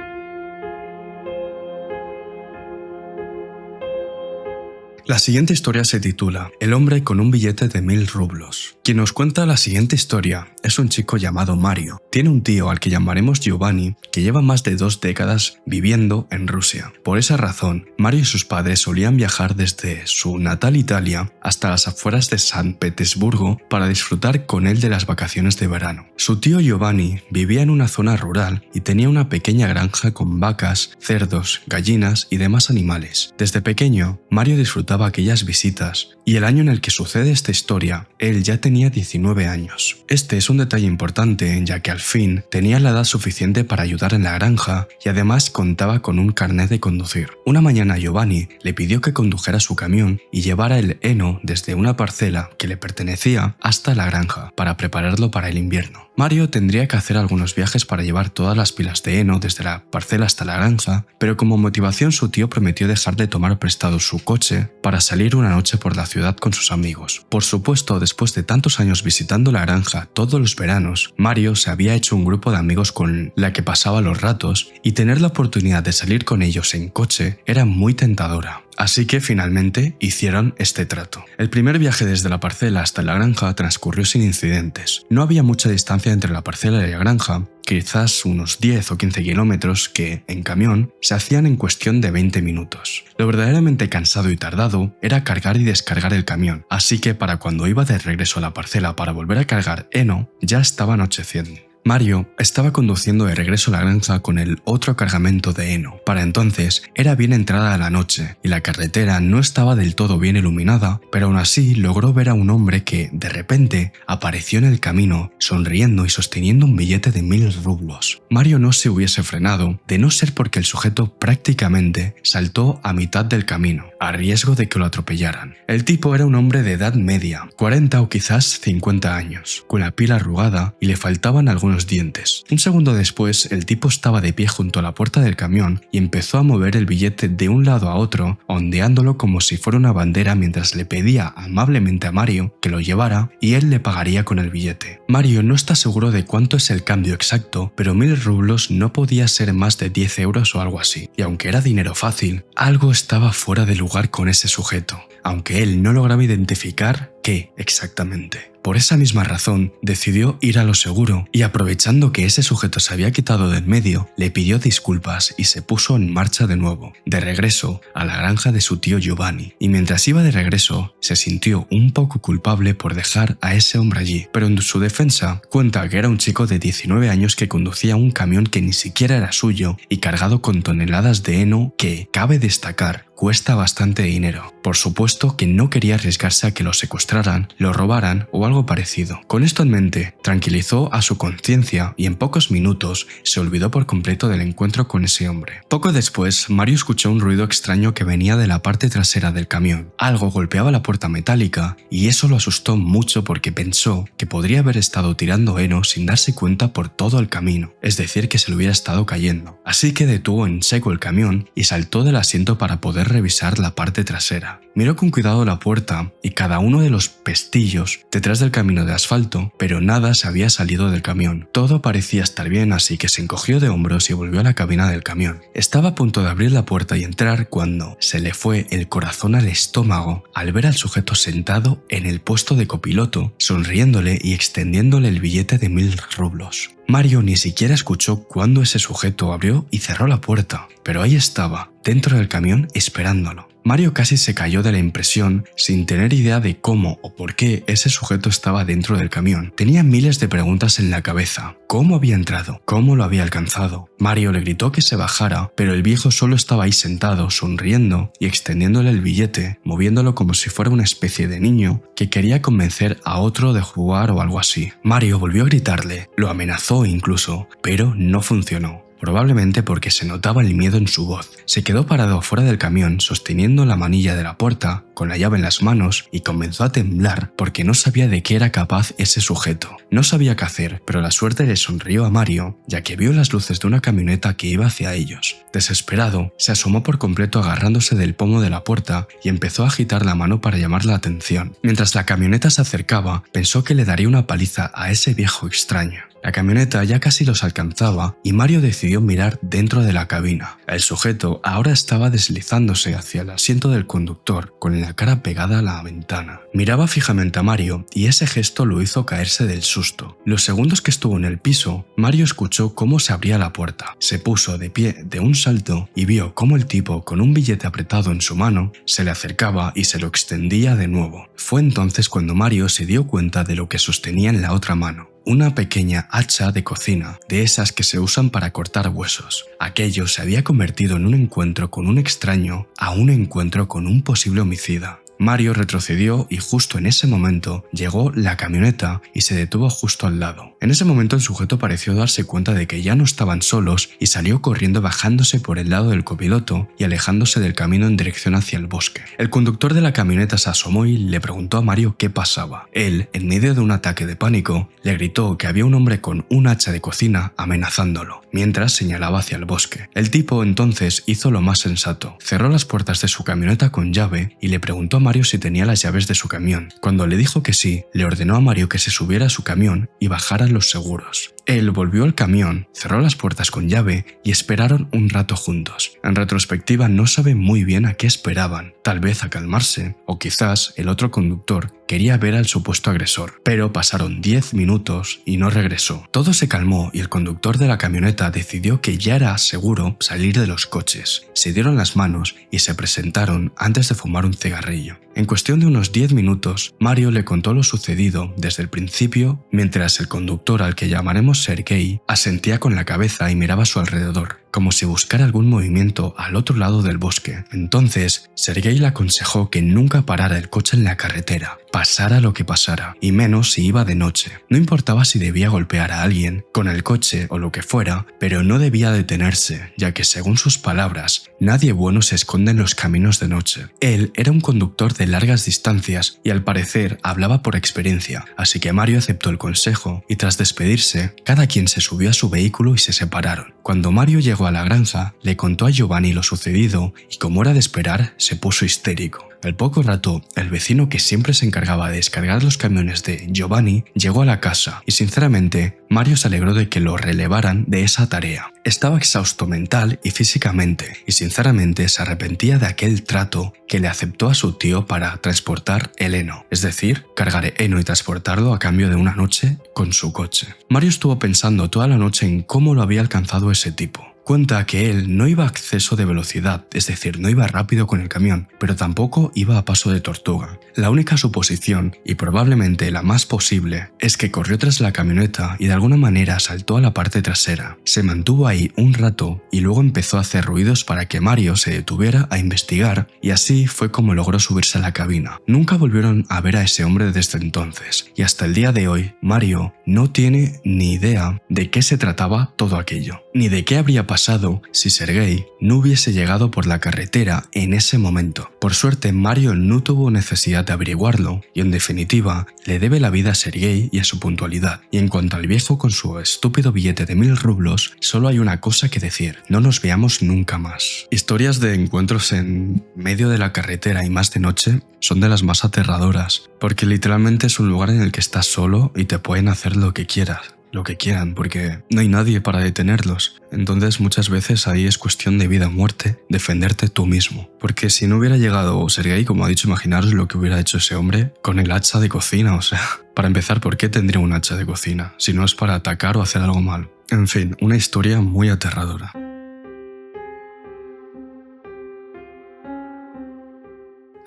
La siguiente historia se titula El hombre con un billete de 1000 rublos. Quien nos cuenta la siguiente historia es un chico llamado Mario. Tiene un tío al que llamaremos Giovanni, que lleva más de 2 décadas viviendo en Rusia. Por esa razón, Mario y sus padres solían viajar desde su natal Italia hasta las afueras de San Petersburgo para disfrutar con él de las vacaciones de verano. Su tío Giovanni vivía en una zona rural y tenía una pequeña granja con vacas, cerdos, gallinas y demás animales. Desde pequeño, Mario disfrutaba aquellas visitas, y el año en el que sucede esta historia, él ya tenía 19 años. Este es un detalle importante, ya que al fin tenía la edad suficiente para ayudar en la granja y además contaba con un carnet de conducir. Una mañana Giovanni le pidió que condujera su camión y llevara el heno desde una parcela que le pertenecía hasta la granja para prepararlo para el invierno. Mario tendría que hacer algunos viajes para llevar todas las pilas de heno desde la parcela hasta la granja, pero como motivación su tío prometió dejar de tomar prestado su coche para salir una noche por la ciudad con sus amigos. Por supuesto, después de tantos años visitando la granja todos los veranos, Mario se había hecho un grupo de amigos con la que pasaba los ratos, y tener la oportunidad de salir con ellos en coche era muy tentadora. Así que finalmente hicieron este trato. El primer viaje desde la parcela hasta la granja transcurrió sin incidentes. No había mucha distancia entre la parcela y la granja, quizás unos 10 o 15 kilómetros que, en camión, se hacían en cuestión de 20 minutos. Lo verdaderamente cansado y tardado era cargar y descargar el camión, así que para cuando iba de regreso a la parcela para volver a cargar heno, ya estaba anocheciendo. Mario estaba conduciendo de regreso a la granja con el otro cargamento de heno. Para entonces era bien entrada la noche y la carretera no estaba del todo bien iluminada, pero aún así logró ver a un hombre que, de repente, apareció en el camino, sonriendo y sosteniendo un billete de 1000 rublos. Mario no se hubiese frenado, de no ser porque el sujeto prácticamente saltó a mitad del camino, a riesgo de que lo atropellaran. El tipo era un hombre de edad media, 40 o quizás 50 años, con la piel arrugada y le faltaban algunos dientes. Un segundo después, el tipo estaba de pie junto a la puerta del camión y empezó a mover el billete de un lado a otro, ondeándolo como si fuera una bandera mientras le pedía amablemente a Mario que lo llevara y él le pagaría con el billete. Mario no está seguro de cuánto es el cambio exacto, pero 1000 rublos no podía ser más de 10 euros o algo así, y aunque era dinero fácil, algo estaba fuera de lugar con ese sujeto, aunque él no lograba identificar qué exactamente. Por esa misma razón, decidió ir a lo seguro y, aprovechando que ese sujeto se había quitado de en medio, le pidió disculpas y se puso en marcha de nuevo, de regreso a la granja de su tío Giovanni. Y mientras iba de regreso, se sintió un poco culpable por dejar a ese hombre allí, pero en su defensa cuenta que era un chico de 19 años que conducía un camión que ni siquiera era suyo y cargado con toneladas de heno que, cabe destacar, cuesta bastante dinero. Por supuesto que no quería arriesgarse a que lo secuestraran, lo robaran o algo parecido. Con esto en mente, tranquilizó a su conciencia y en pocos minutos se olvidó por completo del encuentro con ese hombre. Poco después, Mario escuchó un ruido extraño que venía de la parte trasera del camión. Algo golpeaba la puerta metálica y eso lo asustó mucho porque pensó que podría haber estado tirando heno sin darse cuenta por todo el camino, es decir, que se le hubiera estado cayendo. Así que detuvo en seco el camión y saltó del asiento para poder revisar la parte trasera. Miró con cuidado la puerta y cada uno de los pestillos detrás del camino de asfalto, pero nada se había salido del camión. Todo parecía estar bien, así que se encogió de hombros y volvió a la cabina del camión. Estaba a punto de abrir la puerta y entrar cuando se le fue el corazón al estómago al ver al sujeto sentado en el puesto de copiloto, sonriéndole y extendiéndole el billete de 1000 rublos. Mario ni siquiera escuchó cuando ese sujeto abrió y cerró la puerta, pero ahí estaba, dentro del camión, esperándolo. Mario casi se cayó de la impresión sin tener idea de cómo o por qué ese sujeto estaba dentro del camión. Tenía miles de preguntas en la cabeza. ¿Cómo había entrado? ¿Cómo lo había alcanzado? Mario le gritó que se bajara, pero el viejo solo estaba ahí sentado, sonriendo y extendiéndole el billete, moviéndolo como si fuera una especie de niño que quería convencer a otro de jugar o algo así. Mario volvió a gritarle, lo amenazó incluso, pero no funcionó. Probablemente porque se notaba el miedo en su voz. Se quedó parado afuera del camión sosteniendo la manilla de la puerta con la llave en las manos y comenzó a temblar porque no sabía de qué era capaz ese sujeto. No sabía qué hacer, pero la suerte le sonrió a Mario ya que vio las luces de una camioneta que iba hacia ellos. Desesperado, se asomó por completo agarrándose del pomo de la puerta y empezó a agitar la mano para llamar la atención. Mientras la camioneta se acercaba, pensó que le daría una paliza a ese viejo extraño. La camioneta ya casi los alcanzaba y Mario decidió mirar dentro de la cabina. El sujeto ahora estaba deslizándose hacia el asiento del conductor con la cara pegada a la ventana. Miraba fijamente a Mario y ese gesto lo hizo caerse del susto. Los segundos que estuvo en el piso, Mario escuchó cómo se abría la puerta. Se puso de pie de un salto y vio cómo el tipo, con un billete apretado en su mano, se le acercaba y se lo extendía de nuevo. Fue entonces cuando Mario se dio cuenta de lo que sostenía en la otra mano. Una pequeña hacha de cocina, de esas que se usan para cortar huesos. Aquello se había convertido en un encuentro con un extraño a un encuentro con un posible homicida. Mario retrocedió y justo en ese momento llegó la camioneta y se detuvo justo al lado. En ese momento el sujeto pareció darse cuenta de que ya no estaban solos y salió corriendo bajándose por el lado del copiloto y alejándose del camino en dirección hacia el bosque. El conductor de la camioneta se asomó y le preguntó a Mario qué pasaba. Él, en medio de un ataque de pánico, le gritó que había un hombre con un hacha de cocina amenazándolo, mientras señalaba hacia el bosque. El tipo entonces hizo lo más sensato. Cerró las puertas de su camioneta con llave y le preguntó a Mario si tenía las llaves de su camión. Cuando le dijo que sí, le ordenó a Mario que se subiera a su camión y bajara los seguros. Él volvió al camión, cerró las puertas con llave y esperaron un rato juntos. En retrospectiva no sabe muy bien a qué esperaban, tal vez a calmarse, o quizás el otro conductor quería ver al supuesto agresor. Pero pasaron 10 minutos y no regresó. Todo se calmó y el conductor de la camioneta decidió que ya era seguro salir de los coches. Se dieron las manos y se presentaron antes de fumar un cigarrillo. En cuestión de unos 10 minutos, Mario le contó lo sucedido desde el principio, mientras el conductor, al que llamaremos Sergei, asentía con la cabeza y miraba a su alrededor, como si buscara algún movimiento al otro lado del bosque. Entonces, Sergei le aconsejó que nunca parara el coche en la carretera, pasara lo que pasara, y menos si iba de noche. No importaba si debía golpear a alguien, con el coche o lo que fuera, pero no debía detenerse, ya que según sus palabras, nadie bueno se esconde en los caminos de noche. Él era un conductor de largas distancias y al parecer hablaba por experiencia, así que Mario aceptó el consejo y tras despedirse, cada quien se subió a su vehículo y se separaron. Cuando Mario llegó a la granja, le contó a Giovanni lo sucedido y como era de esperar, se puso histérico. Al poco rato, el vecino que siempre se encargaba de descargar los camiones de Giovanni llegó a la casa y sinceramente Mario se alegró de que lo relevaran de esa tarea. Estaba exhausto mental y físicamente y sinceramente se arrepentía de aquel trato que le aceptó a su tío para transportar el heno, es decir, cargar heno y transportarlo a cambio de una noche con su coche. Mario estuvo pensando toda la noche en cómo lo había alcanzado ese tipo. Cuenta que él no iba a exceso de velocidad, es decir, no iba rápido con el camión, pero tampoco iba a paso de tortuga. La única suposición, y probablemente la más posible, es que corrió tras la camioneta y de alguna manera saltó a la parte trasera. Se mantuvo ahí un rato y luego empezó a hacer ruidos para que Mario se detuviera a investigar y así fue como logró subirse a la cabina. Nunca volvieron a ver a ese hombre desde entonces y hasta el día de hoy Mario no tiene ni idea de qué se trataba todo aquello. ni de qué habría pasado si Sergei no hubiese llegado por la carretera en ese momento. Por suerte, Mario no tuvo necesidad de averiguarlo y, en definitiva, le debe la vida a Sergei y a su puntualidad. Y en cuanto al viejo con su estúpido billete de 1000 rublos, solo hay una cosa que decir: no nos veamos nunca más. Historias de encuentros en medio de la carretera y más de noche son de las más aterradoras, porque literalmente es un lugar en el que estás solo y te pueden hacer lo que quieran, porque no hay nadie para detenerlos. Entonces muchas veces ahí es cuestión de vida o muerte, defenderte tú mismo. Porque si no hubiera llegado Sergei, como ha dicho, imaginaros lo que hubiera hecho ese hombre con el hacha de cocina, o sea, para empezar, ¿por qué tendría un hacha de cocina? Si no es para atacar o hacer algo mal. En fin, una historia muy aterradora.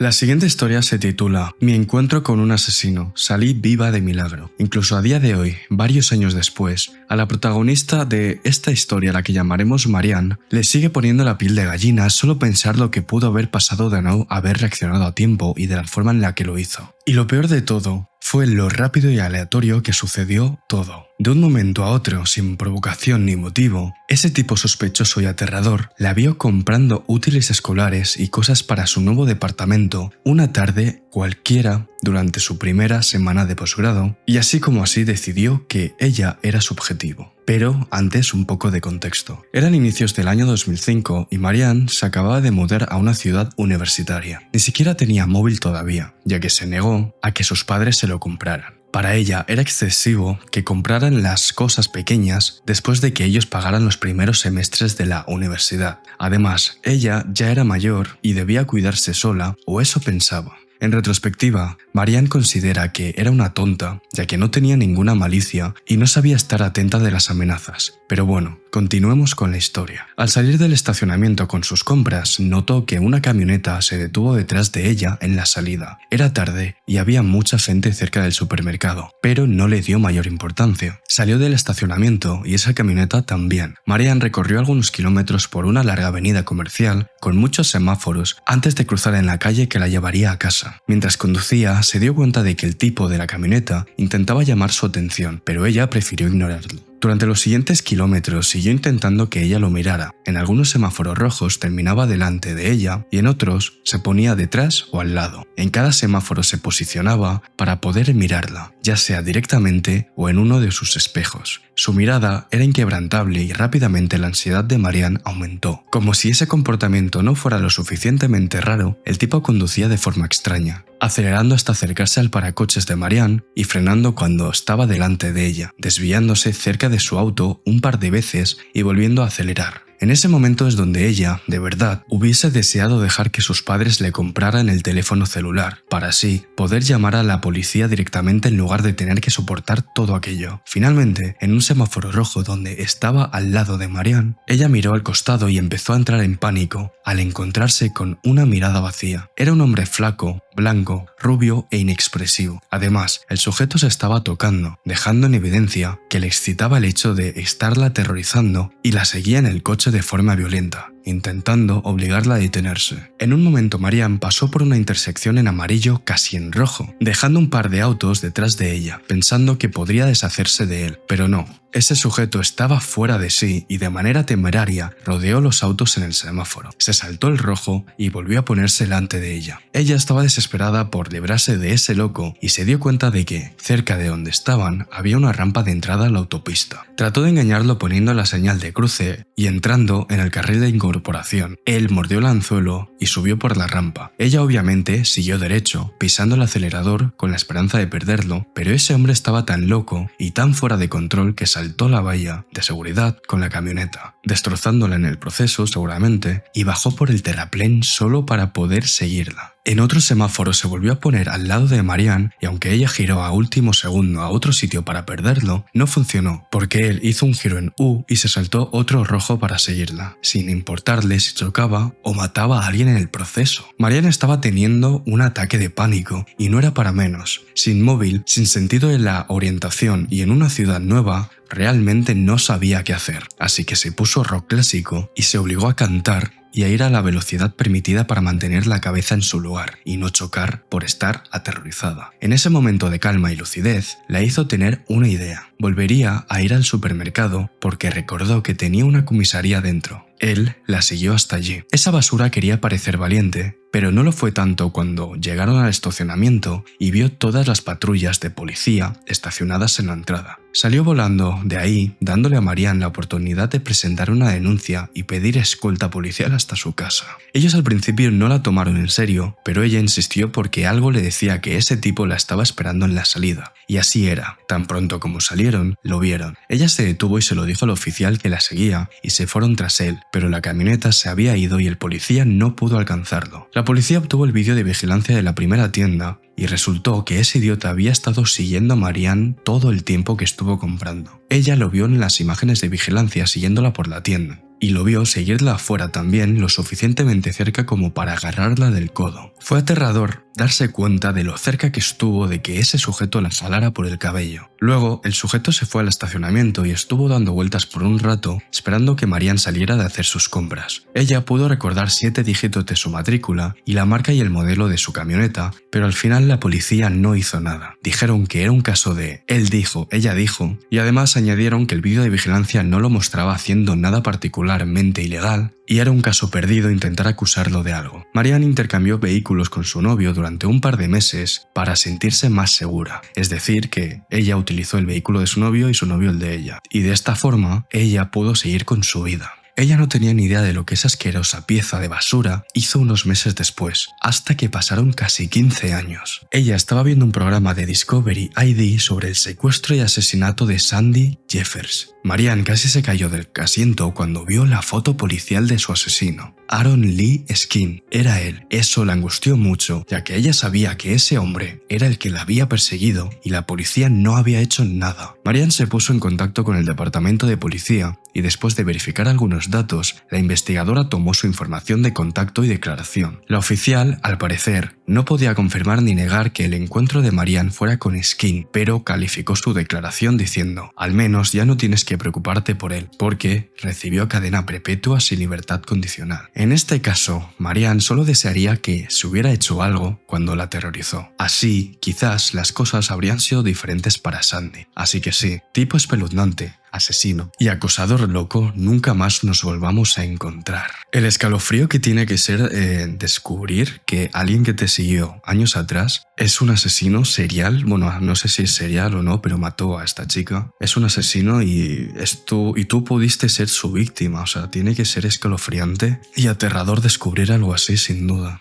La siguiente historia se titula Mi encuentro con un asesino, salí viva de milagro. Incluso a día de hoy, varios años después, a la protagonista de esta historia, la que llamaremos Marianne, le sigue poniendo la piel de gallina solo pensar lo que pudo haber pasado de no haber reaccionado a tiempo y de la forma en la que lo hizo. Y lo peor de todo fue lo rápido y aleatorio que sucedió todo. De un momento a otro, sin provocación ni motivo, ese tipo sospechoso y aterrador la vio comprando útiles escolares y cosas para su nuevo departamento una tarde cualquiera durante su primera semana de posgrado, y así como así decidió que ella era su objetivo. Pero antes un poco de contexto. Eran inicios del año 2005 y Marianne se acababa de mudar a una ciudad universitaria. Ni siquiera tenía móvil todavía, ya que se negó a que sus padres se lo compraran. Para ella era excesivo que compraran las cosas pequeñas después de que ellos pagaran los primeros semestres de la universidad. Además, ella ya era mayor y debía cuidarse sola, o eso pensaba. En retrospectiva, Marianne considera que era una tonta, ya que no tenía ninguna malicia y no sabía estar atenta de las amenazas. Pero bueno, continuemos con la historia. Al salir del estacionamiento con sus compras, notó que una camioneta se detuvo detrás de ella en la salida. Era tarde y había mucha gente cerca del supermercado, pero no le dio mayor importancia. Salió del estacionamiento y esa camioneta también. Marianne recorrió algunos kilómetros por una larga avenida comercial con muchos semáforos antes de cruzar en la calle que la llevaría a casa. Mientras conducía, se dio cuenta de que el tipo de la camioneta intentaba llamar su atención, pero ella prefirió ignorarlo. Durante los siguientes kilómetros siguió intentando que ella lo mirara. En algunos semáforos rojos terminaba delante de ella y en otros se ponía detrás o al lado. En cada semáforo se posicionaba para poder mirarla, ya sea directamente o en uno de sus espejos. Su mirada era inquebrantable y rápidamente la ansiedad de Marianne aumentó. Como si ese comportamiento no fuera lo suficientemente raro, el tipo conducía de forma extraña, acelerando hasta acercarse al paracoches de Marianne y frenando cuando estaba delante de ella, desviándose cerca de su auto un par de veces y volviendo a acelerar. En ese momento es donde ella, de verdad, hubiese deseado dejar que sus padres le compraran el teléfono celular, para así poder llamar a la policía directamente en lugar de tener que soportar todo aquello. Finalmente, en un semáforo rojo donde estaba al lado de Marianne, ella miró al costado y empezó a entrar en pánico al encontrarse con una mirada vacía. Era un hombre flaco, blanco, rubio e inexpresivo. Además, el sujeto se estaba tocando, dejando en evidencia que le excitaba el hecho de estarla aterrorizando y la seguía en el coche de forma violenta, intentando obligarla a detenerse. En un momento Marianne pasó por una intersección en amarillo casi en rojo, dejando un par de autos detrás de ella, pensando que podría deshacerse de él, pero no. Ese sujeto estaba fuera de sí y de manera temeraria rodeó los autos en el semáforo. Se saltó el rojo y volvió a ponerse delante de ella. Ella estaba desesperada por librarse de ese loco y se dio cuenta de que, cerca de donde estaban, había una rampa de entrada a la autopista. Trató de engañarlo poniendo la señal de cruce y entrando en el carril de incorporación. Él mordió el anzuelo y subió por la rampa. Ella obviamente siguió derecho, pisando el acelerador con la esperanza de perderlo, pero ese hombre estaba tan loco y tan fuera de control que saltó la valla de seguridad con la camioneta, destrozándola en el proceso seguramente, y bajó por el terraplén solo para poder seguirla. En otro semáforo se volvió a poner al lado de Marianne y aunque ella giró a último segundo a otro sitio para perderlo, no funcionó, porque él hizo un giro en U y se saltó otro rojo para seguirla, sin importarle si chocaba o mataba a alguien en el proceso. Marianne estaba teniendo un ataque de pánico y no era para menos. Sin móvil, sin sentido en la orientación y en una ciudad nueva, realmente no sabía qué hacer, así que se puso rock clásico y se obligó a cantar y a ir a la velocidad permitida para mantener la cabeza en su lugar y no chocar por estar aterrorizada. En ese momento de calma y lucidez, la hizo tener una idea. Volvería a ir al supermercado porque recordó que tenía una comisaría dentro. Él la siguió hasta allí. Esa basura quería parecer valiente, pero no lo fue tanto cuando llegaron al estacionamiento y vio todas las patrullas de policía estacionadas en la entrada. Salió volando de ahí, dándole a Marianne la oportunidad de presentar una denuncia y pedir escolta policial hasta su casa. Ellos al principio no la tomaron en serio, pero ella insistió porque algo le decía que ese tipo la estaba esperando en la salida. Y así era. Tan pronto como salieron, lo vieron. Ella se detuvo y se lo dijo al oficial que la seguía y se fueron tras él, pero la camioneta se había ido y el policía no pudo alcanzarlo. La policía obtuvo el vídeo de vigilancia de la primera tienda y resultó que ese idiota había estado siguiendo a Marianne todo el tiempo que estuvo comprando. Ella lo vio en las imágenes de vigilancia siguiéndola por la tienda. Y lo vio seguirla afuera también lo suficientemente cerca como para agarrarla del codo. Fue aterrador darse cuenta de lo cerca que estuvo de que ese sujeto la jalara por el cabello. Luego, el sujeto se fue al estacionamiento y estuvo dando vueltas por un rato esperando que Marianne saliera de hacer sus compras. Ella pudo recordar 7 dígitos de su matrícula y la marca y el modelo de su camioneta, pero al final la policía no hizo nada. Dijeron que era un caso de él dijo, ella dijo, y además añadieron que el vídeo de vigilancia no lo mostraba haciendo nada particularmente ilegal y era un caso perdido intentar acusarlo de algo. Marianne intercambió vehículos con su novio durante un par de meses para sentirse más segura, es decir, que ella utilizó el vehículo de su novio y su novio el de ella, y de esta forma ella pudo seguir con su vida. Ella no tenía ni idea de lo que esa asquerosa pieza de basura hizo unos meses después, hasta que pasaron casi 15 años. Ella estaba viendo un programa de Discovery ID sobre el secuestro y asesinato de Sandy Jeffers. Marianne casi se cayó del asiento cuando vio la foto policial de su asesino. Aaron Lee Skin. Era él. Eso la angustió mucho, ya que ella sabía que ese hombre era el que la había perseguido y la policía no había hecho nada. Marianne se puso en contacto con el departamento de policía y después de verificar algunos datos, la investigadora tomó su información de contacto y declaración. La oficial, al parecer, no podía confirmar ni negar que el encuentro de Marianne fuera con Skin, pero calificó su declaración diciendo: al menos ya no tienes que preocuparte por él, porque recibió cadena perpetua sin libertad condicional. En este caso, Marianne solo desearía que se hubiera hecho algo cuando la aterrorizó. Así, quizás las cosas habrían sido diferentes para Sandy. Así que sí, tipo espeluznante, asesino y acosador loco, nunca más nos volvamos a encontrar. El escalofrío que tiene que ser descubrir que alguien que te siguió años atrás es un asesino serial. Bueno, no sé si es serial o no, pero mató a esta chica. Es un asesino y tú pudiste ser su víctima. O sea, tiene que ser escalofriante y aterrador descubrir algo así, sin duda.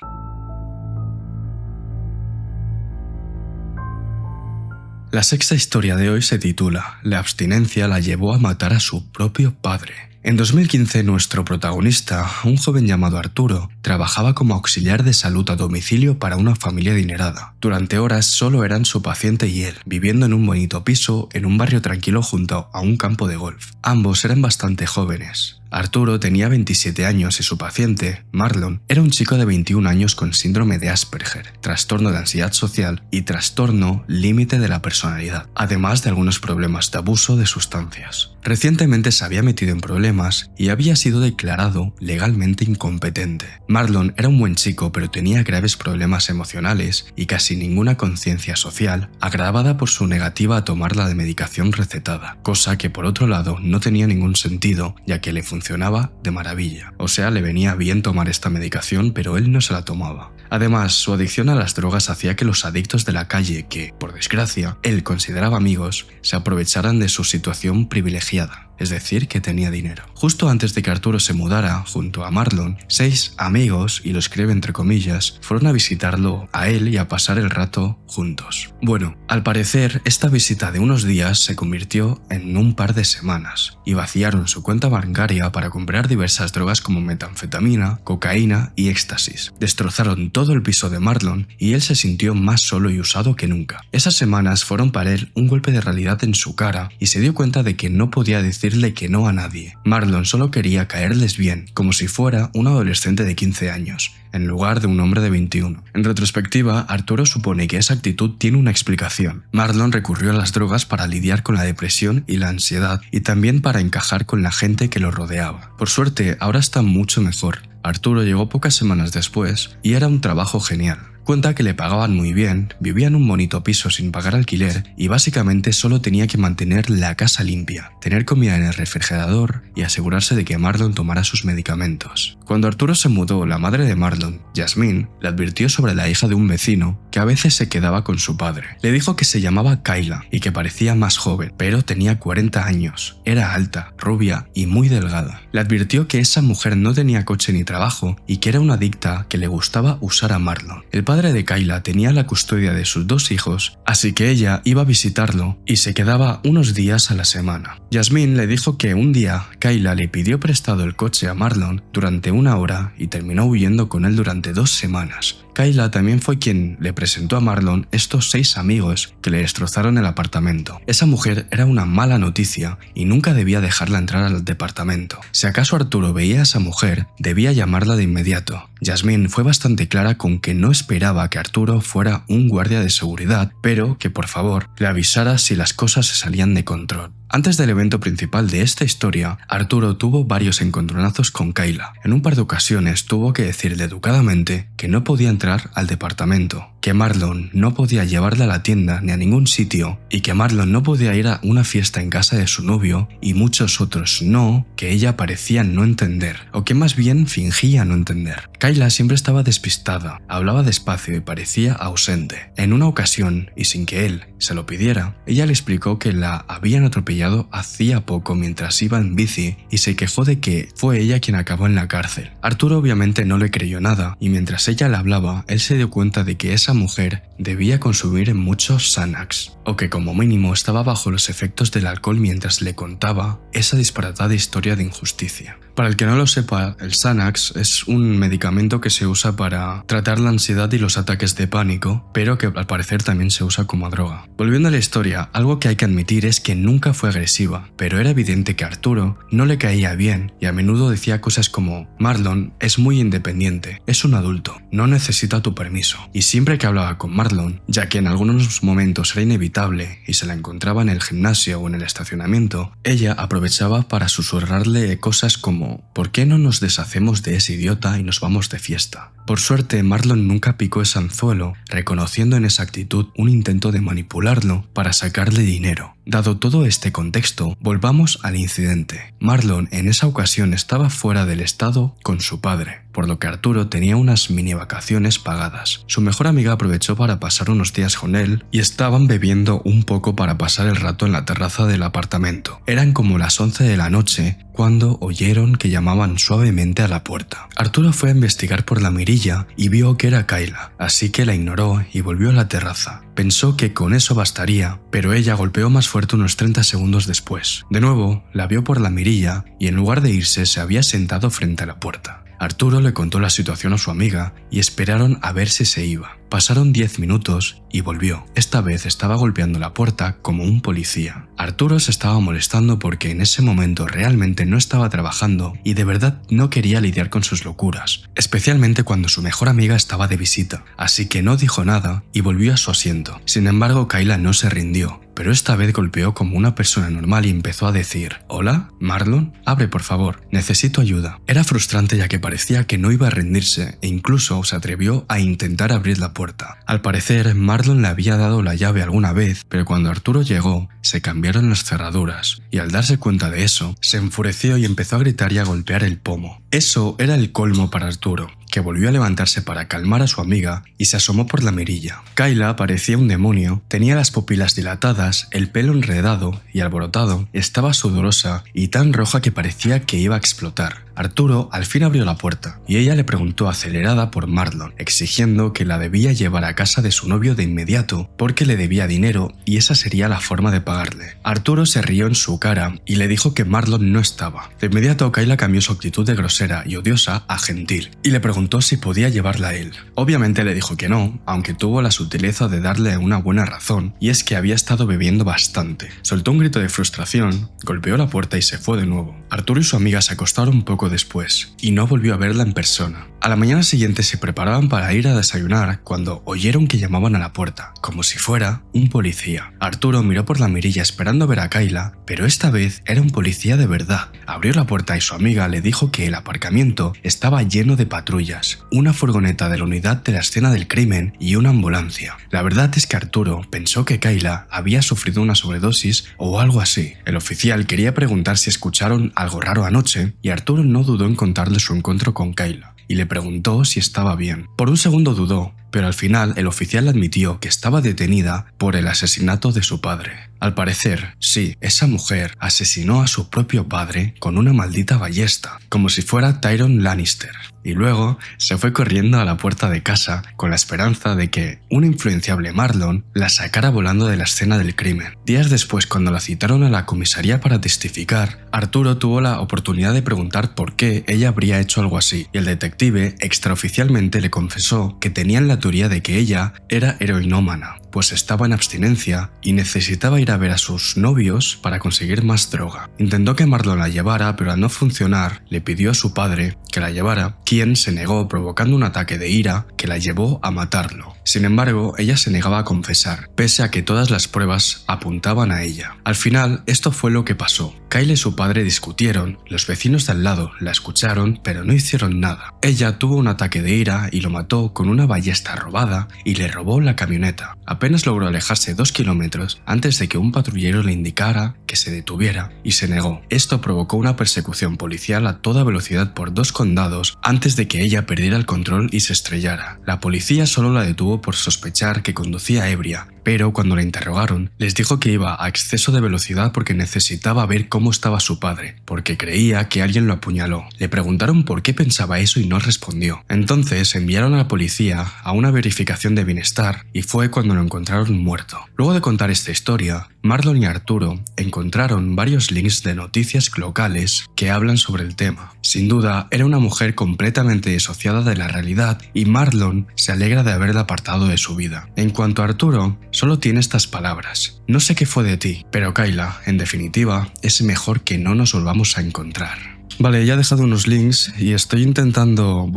La sexta historia de hoy se titula «La abstinencia la llevó a matar a su propio padre». En 2015, nuestro protagonista, un joven llamado Arturo, trabajaba como auxiliar de salud a domicilio para una familia adinerada. Durante horas solo eran su paciente y él, viviendo en un bonito piso en un barrio tranquilo junto a un campo de golf. Ambos eran bastante jóvenes. Arturo tenía 27 años y su paciente, Marlon, era un chico de 21 años con síndrome de Asperger, trastorno de ansiedad social y trastorno límite de la personalidad, además de algunos problemas de abuso de sustancias. Recientemente se había metido en problemas y había sido declarado legalmente incompetente. Marlon era un buen chico, pero tenía graves problemas emocionales y casi ninguna conciencia social, agravada por su negativa a tomar la medicación recetada, cosa que por otro lado no tenía ningún sentido, ya que le funcionaba de maravilla. O sea, le venía bien tomar esta medicación, pero él no se la tomaba. Además, su adicción a las drogas hacía que los adictos de la calle, que, por desgracia, él consideraba amigos, se aprovecharan de su situación privilegiada. Es decir, que tenía dinero. Justo antes de que Arturo se mudara, junto a Marlon, 6 amigos, y lo escribe entre comillas, fueron a visitarlo a él y a pasar el rato juntos. Bueno, al parecer, esta visita de unos días se convirtió en un par de semanas, y vaciaron su cuenta bancaria para comprar diversas drogas como metanfetamina, cocaína y éxtasis. Destrozaron todo el piso de Marlon y él se sintió más solo y usado que nunca. Esas semanas fueron para él un golpe de realidad en su cara y se dio cuenta de que no podía decirle que no a nadie. Marlon solo quería caerles bien, como si fuera un adolescente de 15 años, en lugar de un hombre de 21. En retrospectiva, Arturo supone que esa actitud tiene una explicación. Marlon recurrió a las drogas para lidiar con la depresión y la ansiedad, y también para encajar con la gente que lo rodeaba. Por suerte, ahora está mucho mejor, Arturo llegó pocas semanas después y era un trabajo genial. Cuenta que le pagaban muy bien, vivía en un bonito piso sin pagar alquiler y básicamente solo tenía que mantener la casa limpia, tener comida en el refrigerador y asegurarse de que Marlon tomara sus medicamentos. Cuando Arturo se mudó, la madre de Marlon, Yasmín, le advirtió sobre la hija de un vecino que a veces se quedaba con su padre. Le dijo que se llamaba Kayla y que parecía más joven, pero tenía 40 años, era alta, rubia y muy delgada. Le advirtió que esa mujer no tenía coche ni trabajo y que era una adicta que le gustaba usar a Marlon. El padre de Kayla tenía la custodia de sus 2 hijos, así que ella iba a visitarlo y se quedaba unos días a la semana. Yasmín le dijo que un día Kayla le pidió prestado el coche a Marlon durante 1 hora y terminó huyendo con él durante 2 semanas. Kayla también fue quien le presentó a Marlon estos 6 amigos que le destrozaron el apartamento. Esa mujer era una mala noticia y nunca debía dejarla entrar al departamento. Si acaso Arturo veía a esa mujer, debía llamarla de inmediato. Yasmín fue bastante clara con que no esperaba que Arturo fuera un guardia de seguridad, pero que por favor le avisara si las cosas se salían de control. Antes del evento principal de esta historia, Arturo tuvo varios encontronazos con Kayla. En un par de ocasiones tuvo que decirle educadamente que no podía entrar al departamento, que Marlon no podía llevarla a la tienda ni a ningún sitio y que Marlon no podía ir a una fiesta en casa de su novio y muchos otros no, que ella parecía no entender, o que más bien fingía no entender. Kayla siempre estaba despistada, hablaba despacio y parecía ausente. En una ocasión, y sin que él se lo pidiera, ella le explicó que la habían atropellado hacía poco mientras iba en bici y se quejó de que fue ella quien acabó en la cárcel. Arturo obviamente no le creyó nada y mientras ella le hablaba, él se dio cuenta de que esa mujer debía consumir muchos Xanax, o que como mínimo estaba bajo los efectos del alcohol mientras le contaba esa disparatada historia de injusticia. Para el que no lo sepa, el Xanax es un medicamento que se usa para tratar la ansiedad y los ataques de pánico, pero que al parecer también se usa como droga. Volviendo a la historia, algo que hay que admitir es que nunca fue agresiva, pero era evidente que a Arturo no le caía bien y a menudo decía cosas como: Marlon es muy independiente, es un adulto, no necesita tu permiso. Y siempre que hablaba con Marlon, ya que en algunos momentos era inevitable y se la encontraba en el gimnasio o en el estacionamiento, ella aprovechaba para susurrarle cosas como: ¿por qué no nos deshacemos de ese idiota y nos vamos de fiesta? Por suerte, Marlon nunca picó ese anzuelo, reconociendo en esa actitud un intento de manipularlo para sacarle dinero. Dado todo este contexto, volvamos al incidente. Marlon en esa ocasión estaba fuera del estado con su padre, por lo que Arturo tenía unas mini vacaciones pagadas. Su mejor amiga aprovechó para pasar unos días con él y estaban bebiendo un poco para pasar el rato en la terraza del apartamento. Eran como las 11 de la noche cuando oyeron que llamaban suavemente a la puerta. Arturo fue a investigar por la mirilla y vio que era Kayla, así que la ignoró y volvió a la terraza. Pensó que con eso bastaría, pero ella golpeó más fuerte unos 30 segundos después. De nuevo, la vio por la mirilla y en lugar de irse se había sentado frente a la puerta. Arturo le contó la situación a su amiga y esperaron a ver si se iba. Pasaron 10 minutos y volvió. Esta vez estaba golpeando la puerta como un policía. Arturo se estaba molestando porque en ese momento realmente no estaba trabajando y de verdad no quería lidiar con sus locuras, especialmente cuando su mejor amiga estaba de visita, así que no dijo nada y volvió a su asiento. Sin embargo, Kayla no se rindió, pero esta vez golpeó como una persona normal y empezó a decir: ¿Hola? ¿Marlon? Abre por favor, necesito ayuda. Era frustrante ya que parecía que no iba a rendirse e incluso se atrevió a intentar abrir la puerta. Al parecer, Marlon le había dado la llave alguna vez, pero cuando Arturo llegó, se cambiaron las cerraduras y al darse cuenta de eso, se enfureció y empezó a gritar y a golpear el pomo. Eso era el colmo para Arturo, que volvió a levantarse para calmar a su amiga y se asomó por la mirilla. Kayla parecía un demonio, tenía las pupilas dilatadas, el pelo enredado y alborotado, estaba sudorosa y tan roja que parecía que iba a explotar. Arturo al fin abrió la puerta y ella le preguntó acelerada por Marlon, exigiendo que la debía llevar a casa de su novio de inmediato porque le debía dinero y esa sería la forma de pagarle. Arturo se rió en su cara y le dijo que Marlon no estaba. De inmediato Kayla cambió su actitud de grosera y odiosa a gentil y le preguntó si podía llevarla a él. Obviamente le dijo que no, aunque tuvo la sutileza de darle una buena razón, y es que había estado bebiendo bastante. Soltó un grito de frustración, golpeó la puerta y se fue de nuevo. Arturo y su amiga se acostaron poco después y no volvió a verla en persona. A la mañana siguiente se preparaban para ir a desayunar cuando oyeron que llamaban a la puerta, como si fuera un policía. Arturo miró por la mirilla esperando ver a Kayla, pero esta vez era un policía de verdad. Abrió la puerta y su amiga le dijo que el aparcamiento estaba lleno de patrullas, una furgoneta de la unidad de la escena del crimen y una ambulancia. La verdad es que Arturo pensó que Kayla había sufrido una sobredosis o algo así. El oficial quería preguntar si escucharon algo raro anoche y Arturo no dudó en contarle su encuentro con Kayla y le preguntó si estaba bien. Por un segundo dudó, pero al final el oficial admitió que estaba detenida por el asesinato de su padre. Al parecer, sí, esa mujer asesinó a su propio padre con una maldita ballesta, como si fuera Tyrion Lannister, y luego se fue corriendo a la puerta de casa con la esperanza de que un influenciable Marlon la sacara volando de la escena del crimen. Días después, cuando la citaron a la comisaría para testificar, Arturo tuvo la oportunidad de preguntar por qué ella habría hecho algo así, y el detective extraoficialmente le confesó que tenían la teoría de que ella era heroinómana, pues estaba en abstinencia y necesitaba ir a ver a sus novios para conseguir más droga. Intentó que Marlon la llevara, pero al no funcionar, le pidió a su padre que la llevara, quien se negó, provocando un ataque de ira que la llevó a matarlo. Sin embargo, ella se negaba a confesar, pese a que todas las pruebas apuntaban a ella. Al final, esto fue lo que pasó. Kayla y su padre discutieron, los vecinos de al lado la escucharon, pero no hicieron nada. Ella tuvo un ataque de ira y lo mató con una ballesta robada y le robó la camioneta. Apenas logró alejarse 2 kilómetros antes de que un patrullero le indicara que se detuviera y se negó. Esto provocó una persecución policial a toda velocidad por 2 condados antes de que ella perdiera el control y se estrellara. La policía solo la detuvo por sospechar que conducía ebria, pero cuando la interrogaron, les dijo que iba a exceso de velocidad porque necesitaba ver cómo estaba su padre, porque creía que alguien lo apuñaló. Le preguntaron por qué pensaba eso y no respondió. Entonces enviaron a la policía a una verificación de bienestar y fue cuando lo encontraron muerto. Luego de contar esta historia, Marlon y Arturo encontraron varios links de noticias locales que hablan sobre el tema. Sin duda, era una mujer completamente disociada de la realidad y Marlon se alegra de haberla apartado de su vida. En cuanto a Arturo, solo tiene estas palabras: no sé qué fue de ti, pero Kayla, en definitiva, es mejor que no nos volvamos a encontrar. Vale, ya he dejado unos links y estoy intentando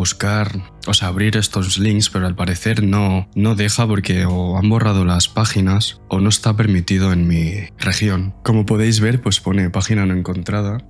abrir estos links, pero al parecer no deja porque o han borrado las páginas o no está permitido en mi región. Como podéis ver, pues pone página no encontrada.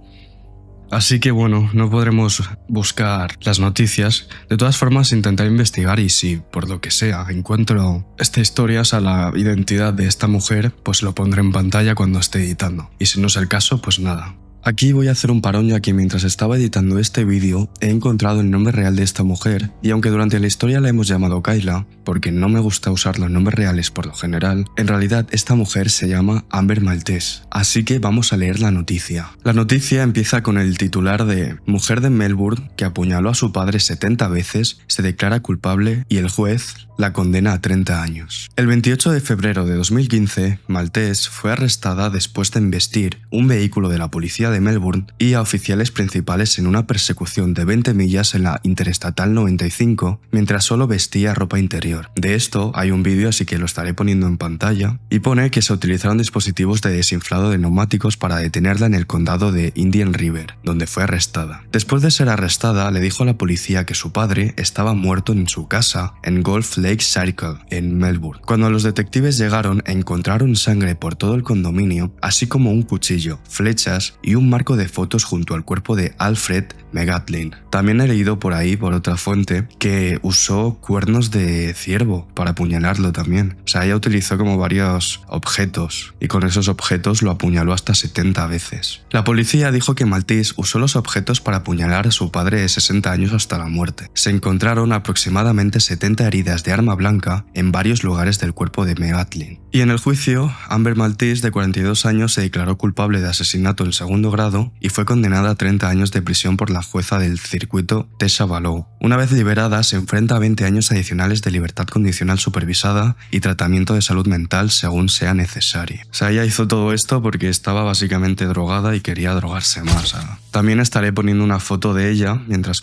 Así que bueno, no podremos buscar las noticias. De todas formas, intentaré investigar y si, por lo que sea, encuentro esta historia, la identidad de esta mujer, pues lo pondré en pantalla cuando esté editando. Y si no es el caso, pues nada. Aquí voy a hacer un parón, ya que mientras estaba editando este vídeo he encontrado el nombre real de esta mujer, y aunque durante la historia la hemos llamado Kayla, porque no me gusta usar los nombres reales por lo general, en realidad esta mujer se llama Amber Maltese, así que vamos a leer la noticia. La noticia empieza con el titular de: mujer de Melbourne que apuñaló a su padre 70 veces se declara culpable y el juez la condena a 30 años. El 28 de febrero de 2015, Maltese fue arrestada después de embestir un vehículo de la policía de Melbourne y a oficiales principales en una persecución de 20 millas en la Interestatal 95 mientras solo vestía ropa interior. De esto hay un vídeo, así que lo estaré poniendo en pantalla, y pone que se utilizaron dispositivos de desinflado de neumáticos para detenerla en el condado de Indian River, donde fue arrestada. Después de ser arrestada, le dijo a la policía que su padre estaba muerto en su casa en Golf Lake Circle, en Melbourne. Cuando los detectives llegaron, encontraron sangre por todo el condominio, así como un cuchillo, flechas y un marco de fotos junto al cuerpo de Alfred Megatlin. También he leído por ahí, por otra fuente, que usó cuernos de ciervo para apuñalarlo también. Ella utilizó como varios objetos y con esos objetos lo apuñaló hasta 70 veces. La policía dijo que Maltese usó los objetos para apuñalar a su padre de 60 años hasta la muerte. Se encontraron aproximadamente 70 heridas de arma blanca en varios lugares del cuerpo de Megatlin. Y en el juicio, Amber Maltese, de 42 años, se declaró culpable de asesinato en segundo grado y fue condenada a 30 años de prisión por la jueza del circuito Tessa Balow. Una vez liberada, se enfrenta a 20 años adicionales de libertad condicional supervisada y tratamiento de salud mental según sea necesario. Ella hizo todo esto porque estaba básicamente drogada y quería drogarse más. También estaré poniendo una foto de ella mientras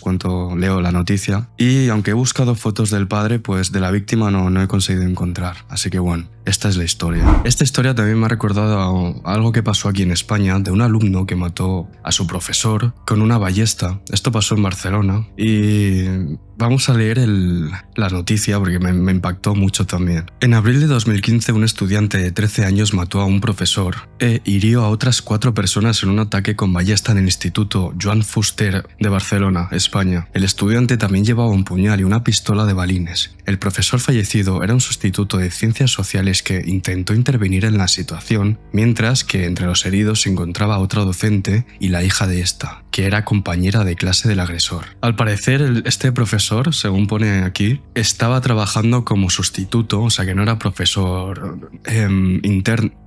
leo la noticia, y aunque he buscado fotos del padre, pues de la víctima no he conseguido encontrar. Así que bueno, esta es la historia. Esta historia también me ha recordado a algo que pasó aquí en España, de un alumno que mató a su profesor con una ballesta. Esto pasó en Barcelona y Vamos a leer la noticia porque me impactó mucho también. En abril de 2015, un estudiante de 13 años mató a un profesor e hirió a otras 4 personas en un ataque con ballesta en el Instituto Joan Fuster de Barcelona, España. El estudiante también llevaba un puñal y una pistola de balines. El profesor fallecido era un sustituto de ciencias sociales que intentó intervenir en la situación, mientras que entre los heridos se encontraba otra docente y la hija de esta, que era compañera de clase del agresor. Al parecer, este profesor, según pone aquí, estaba trabajando como sustituto, o sea que no era profesor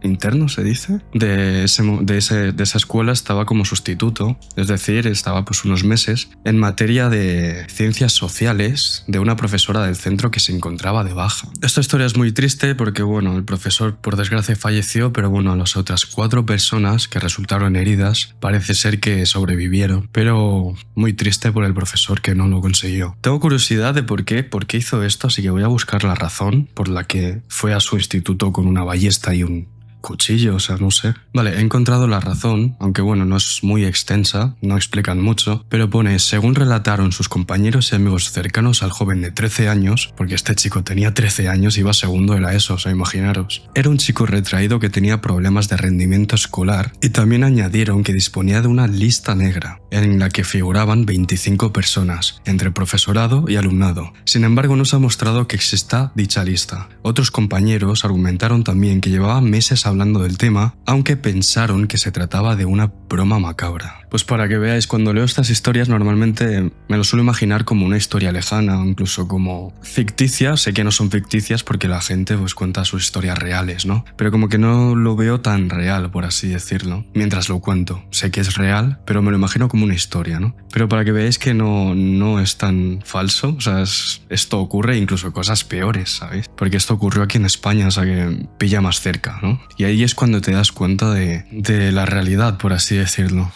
interno, se dice, de esa escuela. Estaba como sustituto, es decir, estaba pues unos meses en materia de ciencias sociales de una profesora del centro que se encontraba de baja. Esta historia es muy triste porque, bueno, el profesor por desgracia falleció, pero bueno, a las otras 4 personas que resultaron heridas parece ser que sobrevivieron, pero muy triste por el profesor que no lo consiguió. Tengo curiosidad de por qué hizo esto, así que voy a buscar la razón por la que fue a su instituto con una ballesta y un cuchillo, o sea, no sé. Vale, he encontrado la razón, aunque bueno, no es muy extensa, no explican mucho, pero pone, según relataron sus compañeros y amigos cercanos al joven de 13 años, porque este chico tenía 13 años, iba segundo de la ESO, o sea, imaginaros. Era un chico retraído que tenía problemas de rendimiento escolar y también añadieron que disponía de una lista negra, en la que figuraban 25 personas, entre profesorado y alumnado. Sin embargo, no se ha mostrado que exista dicha lista. Otros compañeros argumentaron también que llevaban meses hablando del tema, aunque pensaron que se trataba de una broma macabra. Pues para que veáis, cuando leo estas historias normalmente me lo suelo imaginar como una historia lejana, incluso como ficticia. Sé que no son ficticias porque la gente pues cuenta sus historias reales, ¿no? Pero como que no lo veo tan real, por así decirlo, mientras lo cuento. Sé que es real, pero me lo imagino como una historia, ¿no? Pero para que veáis que no es tan falso, o sea, esto ocurre, incluso cosas peores, ¿sabéis? Porque esto ocurrió aquí en España, o sea que pilla más cerca, ¿no? Y ahí es cuando te das cuenta de la realidad, por así decirlo.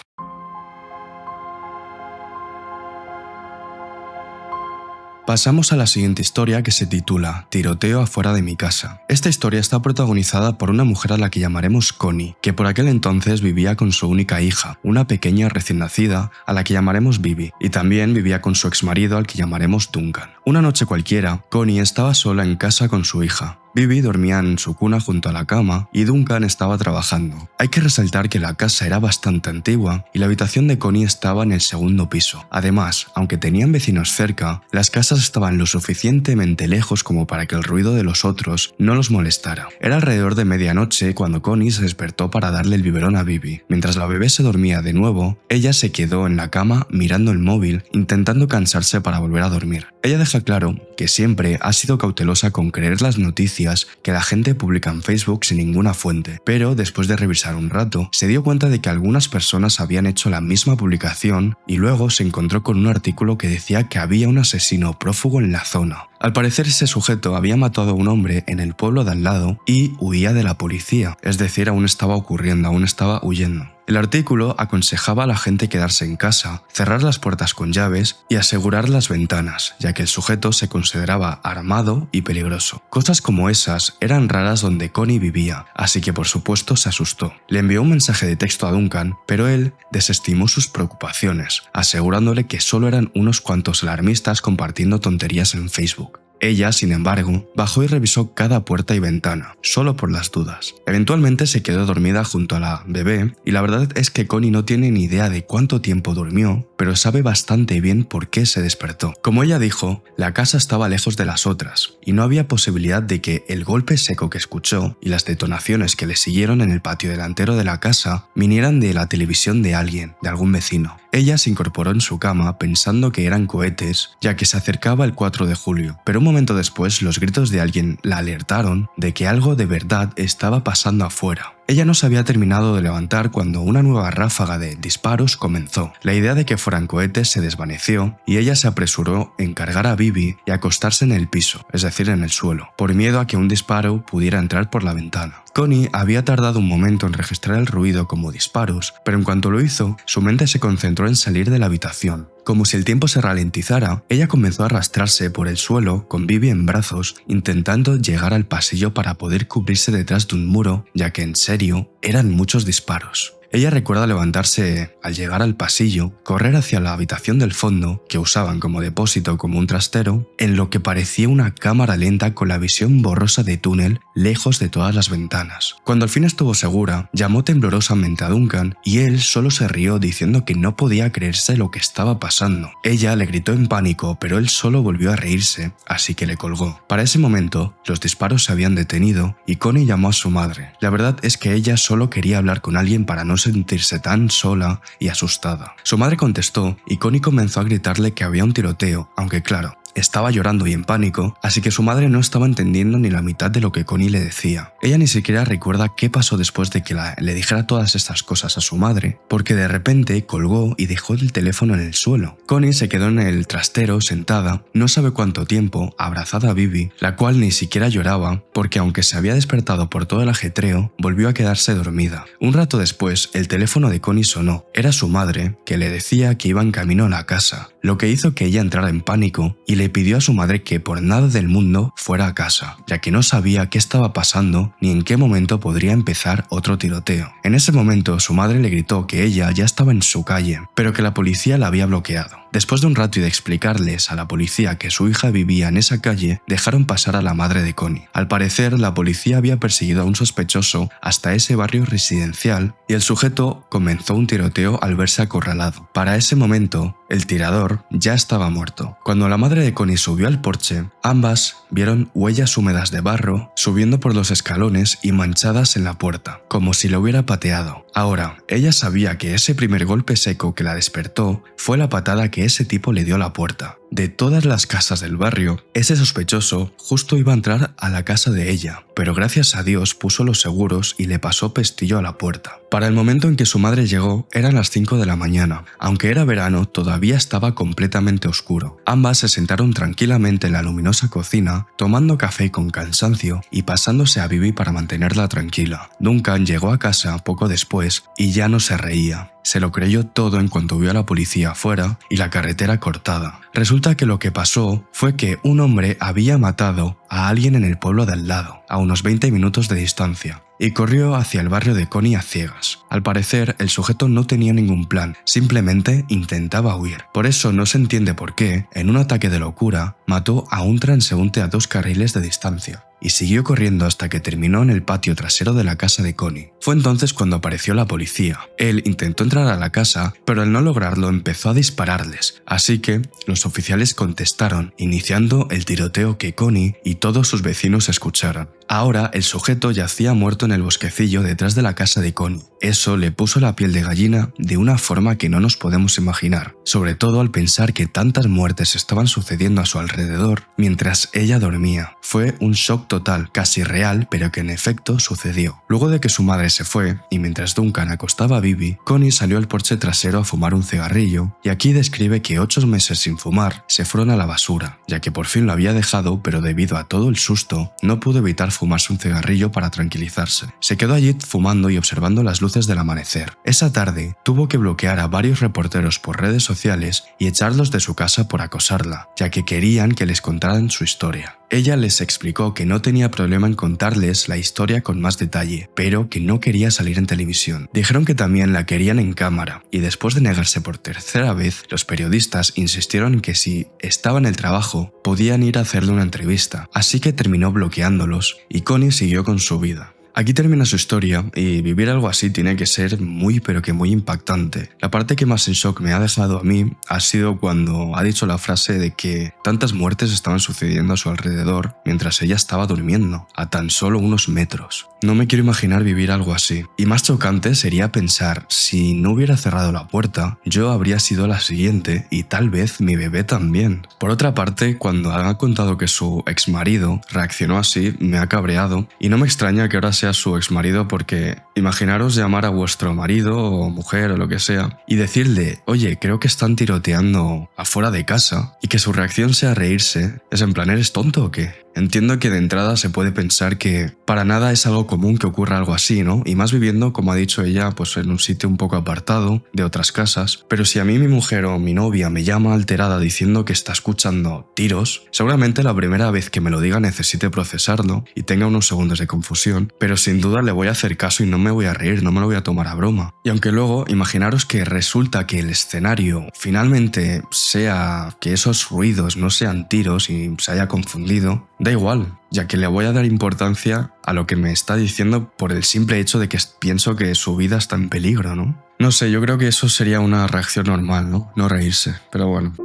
Pasamos a la siguiente historia, que se titula Tiroteo afuera de mi casa. Esta historia está protagonizada por una mujer a la que llamaremos Connie, que por aquel entonces vivía con su única hija, una pequeña recién nacida a la que llamaremos Bibi, y también vivía con su exmarido al que llamaremos Duncan. Una noche cualquiera, Connie estaba sola en casa con su hija. Bibi dormía en su cuna junto a la cama y Duncan estaba trabajando. Hay que resaltar que la casa era bastante antigua y la habitación de Connie estaba en el segundo piso. Además, aunque tenían vecinos cerca, las casas estaban lo suficientemente lejos como para que el ruido de los otros no los molestara. Era alrededor de medianoche cuando Connie se despertó para darle el biberón a Bibi. Mientras la bebé se dormía de nuevo, ella se quedó en la cama mirando el móvil, intentando cansarse para volver a dormir. Ella deja claro que siempre ha sido cautelosa con creer las noticias que la gente publica en Facebook sin ninguna fuente, pero después de revisar un rato, se dio cuenta de que algunas personas habían hecho la misma publicación y luego se encontró con un artículo que decía que había un asesino prófugo en la zona. Al parecer, ese sujeto había matado a un hombre en el pueblo de al lado y huía de la policía, es decir, aún estaba ocurriendo, aún estaba huyendo. El artículo aconsejaba a la gente quedarse en casa, cerrar las puertas con llaves y asegurar las ventanas, ya que el sujeto se consideraba armado y peligroso. Cosas como esas eran raras donde Connie vivía, así que por supuesto se asustó. Le envió un mensaje de texto a Duncan, pero él desestimó sus preocupaciones, asegurándole que solo eran unos cuantos alarmistas compartiendo tonterías en Facebook. Ella, sin embargo, bajó y revisó cada puerta y ventana, solo por las dudas. Eventualmente se quedó dormida junto a la bebé, y la verdad es que Connie no tiene ni idea de cuánto tiempo durmió, pero sabe bastante bien por qué se despertó. Como ella dijo, la casa estaba lejos de las otras, y no había posibilidad de que el golpe seco que escuchó y las detonaciones que le siguieron en el patio delantero de la casa vinieran de la televisión de alguien, de algún vecino. Ella se incorporó en su cama pensando que eran cohetes, ya que se acercaba el 4 de julio, pero un momento después los gritos de alguien la alertaron de que algo de verdad estaba pasando afuera. Ella no se había terminado de levantar cuando una nueva ráfaga de disparos comenzó. La idea de que fueran cohetes se desvaneció y ella se apresuró en cargar a Bibi y acostarse en el piso, es decir, en el suelo, por miedo a que un disparo pudiera entrar por la ventana. Connie había tardado un momento en registrar el ruido como disparos, pero en cuanto lo hizo, su mente se concentró en salir de la habitación. Como si el tiempo se ralentizara, ella comenzó a arrastrarse por el suelo con Bibi en brazos, intentando llegar al pasillo para poder cubrirse detrás de un muro, ya que en serio eran muchos disparos. Ella recuerda levantarse al llegar al pasillo, correr hacia la habitación del fondo, que usaban como depósito o como un trastero, en lo que parecía una cámara lenta con la visión borrosa de túnel lejos de todas las ventanas. Cuando al fin estuvo segura, llamó temblorosamente a Duncan y él solo se rió diciendo que no podía creerse lo que estaba pasando. Ella le gritó en pánico, pero él solo volvió a reírse, así que le colgó. Para ese momento, los disparos se habían detenido y Connie llamó a su madre. La verdad es que ella solo quería hablar con alguien para no sentirse tan sola y asustada. Su madre contestó y Connie comenzó a gritarle que había un tiroteo, aunque claro, estaba llorando y en pánico, así que su madre no estaba entendiendo ni la mitad de lo que Connie le decía. Ella ni siquiera recuerda qué pasó después de que le dijera todas estas cosas a su madre, porque de repente colgó y dejó el teléfono en el suelo. Connie se quedó en el trastero sentada, no sabe cuánto tiempo, abrazada a Bibi, la cual ni siquiera lloraba, porque aunque se había despertado por todo el ajetreo, volvió a quedarse dormida. Un rato después, el teléfono de Connie sonó. Era su madre, que le decía que iba en camino a la casa, lo que hizo que ella entrara en pánico y le pidió a su madre que por nada del mundo fuera a casa, ya que no sabía qué estaba pasando ni en qué momento podría empezar otro tiroteo. En ese momento su madre le gritó que ella ya estaba en su calle, pero que la policía la había bloqueado. Después de un rato y de explicarles a la policía que su hija vivía en esa calle, dejaron pasar a la madre de Connie. Al parecer, la policía había perseguido a un sospechoso hasta ese barrio residencial y el sujeto comenzó un tiroteo al verse acorralado. Para ese momento, el tirador ya estaba muerto. Cuando la madre de Connie subió al porche, ambas vieron huellas húmedas de barro subiendo por los escalones y manchadas en la puerta, como si lo hubiera pateado. Ahora, ella sabía que ese primer golpe seco que la despertó fue la patada que ese tipo le dio a la puerta. De todas las casas del barrio, ese sospechoso justo iba a entrar a la casa de ella, pero gracias a Dios puso los seguros y le pasó pestillo a la puerta. Para el momento en que su madre llegó, eran las 5 de la mañana. Aunque era verano, todavía estaba completamente oscuro. Ambas se sentaron tranquilamente en la luminosa cocina, tomando café con cansancio y pasándose a Bibi para mantenerla tranquila. Duncan llegó a casa poco después y ya no se reía. Se lo creyó todo en cuanto vio a la policía afuera y la carretera cortada. Resulta que lo que pasó fue que un hombre había matado a alguien en el pueblo de al lado, a unos 20 minutos de distancia, y corrió hacia el barrio de Connie a ciegas. Al parecer, el sujeto no tenía ningún plan, simplemente intentaba huir. Por eso no se entiende por qué, en un ataque de locura, mató a un transeúnte a 2 carriles de distancia y siguió corriendo hasta que terminó en el patio trasero de la casa de Connie. Fue entonces cuando apareció la policía. Él intentó entrar a la casa, pero al no lograrlo empezó a dispararles, así que los oficiales contestaron, iniciando el tiroteo que Connie y todos sus vecinos escucharon. Ahora el sujeto yacía muerto en el bosquecillo detrás de la casa de Connie. Eso le puso la piel de gallina de una forma que no nos podemos imaginar, sobre todo al pensar que tantas muertes estaban sucediendo a su alrededor mientras ella dormía. Fue un shock total, casi real, pero que en efecto sucedió. Luego de que su madre se fue, y mientras Duncan acostaba a Bibi, Connie salió al porche trasero a fumar un cigarrillo, y aquí describe que 8 meses sin fumar se fueron a la basura, ya que por fin lo había dejado, pero debido a todo el susto, no pudo evitar fumarse un cigarrillo para tranquilizarse. Se quedó allí fumando y observando las luces del amanecer. Esa tarde, tuvo que bloquear a varios reporteros por redes sociales y echarlos de su casa por acosarla, ya que querían que les contaran su historia. Ella les explicó que no tenía problema en contarles la historia con más detalle, pero que no quería salir en televisión. Dijeron que también la querían en cámara, y después de negarse por tercera vez, los periodistas insistieron en que si estaba en el trabajo, podían ir a hacerle una entrevista, así que terminó bloqueándolos, y Connie siguió con su vida. Aquí termina su historia y vivir algo así tiene que ser muy pero que muy impactante. La parte que más en shock me ha dejado a mí ha sido cuando ha dicho la frase de que tantas muertes estaban sucediendo a su alrededor mientras ella estaba durmiendo, a tan solo unos metros. No me quiero imaginar vivir algo así. Y más chocante sería pensar, si no hubiera cerrado la puerta, yo habría sido la siguiente y tal vez mi bebé también. Por otra parte, cuando ha contado que su exmarido reaccionó así, me ha cabreado y no me extraña que ahora sea su exmarido porque imaginaros llamar a vuestro marido o mujer o lo que sea y decirle, oye, creo que están tiroteando afuera de casa y que su reacción sea reírse. Es en plan, ¿eres tonto o qué? Entiendo que de entrada se puede pensar que para nada es algo común que ocurra algo así, ¿no? Y más viviendo, como ha dicho ella, pues en un sitio un poco apartado de otras casas. Pero si a mí mi mujer o mi novia me llama alterada diciendo que está escuchando tiros, seguramente la primera vez que me lo diga necesite procesarlo y tenga unos segundos de confusión, pero pero sin duda le voy a hacer caso y no me voy a reír, no me lo voy a tomar a broma. Y aunque luego, imaginaros que resulta que el escenario finalmente sea que esos ruidos no sean tiros y se haya confundido, da igual, ya que le voy a dar importancia a lo que me está diciendo por el simple hecho de que pienso que su vida está en peligro, ¿no? No sé, yo creo que eso sería una reacción normal, ¿no? No reírse, pero bueno.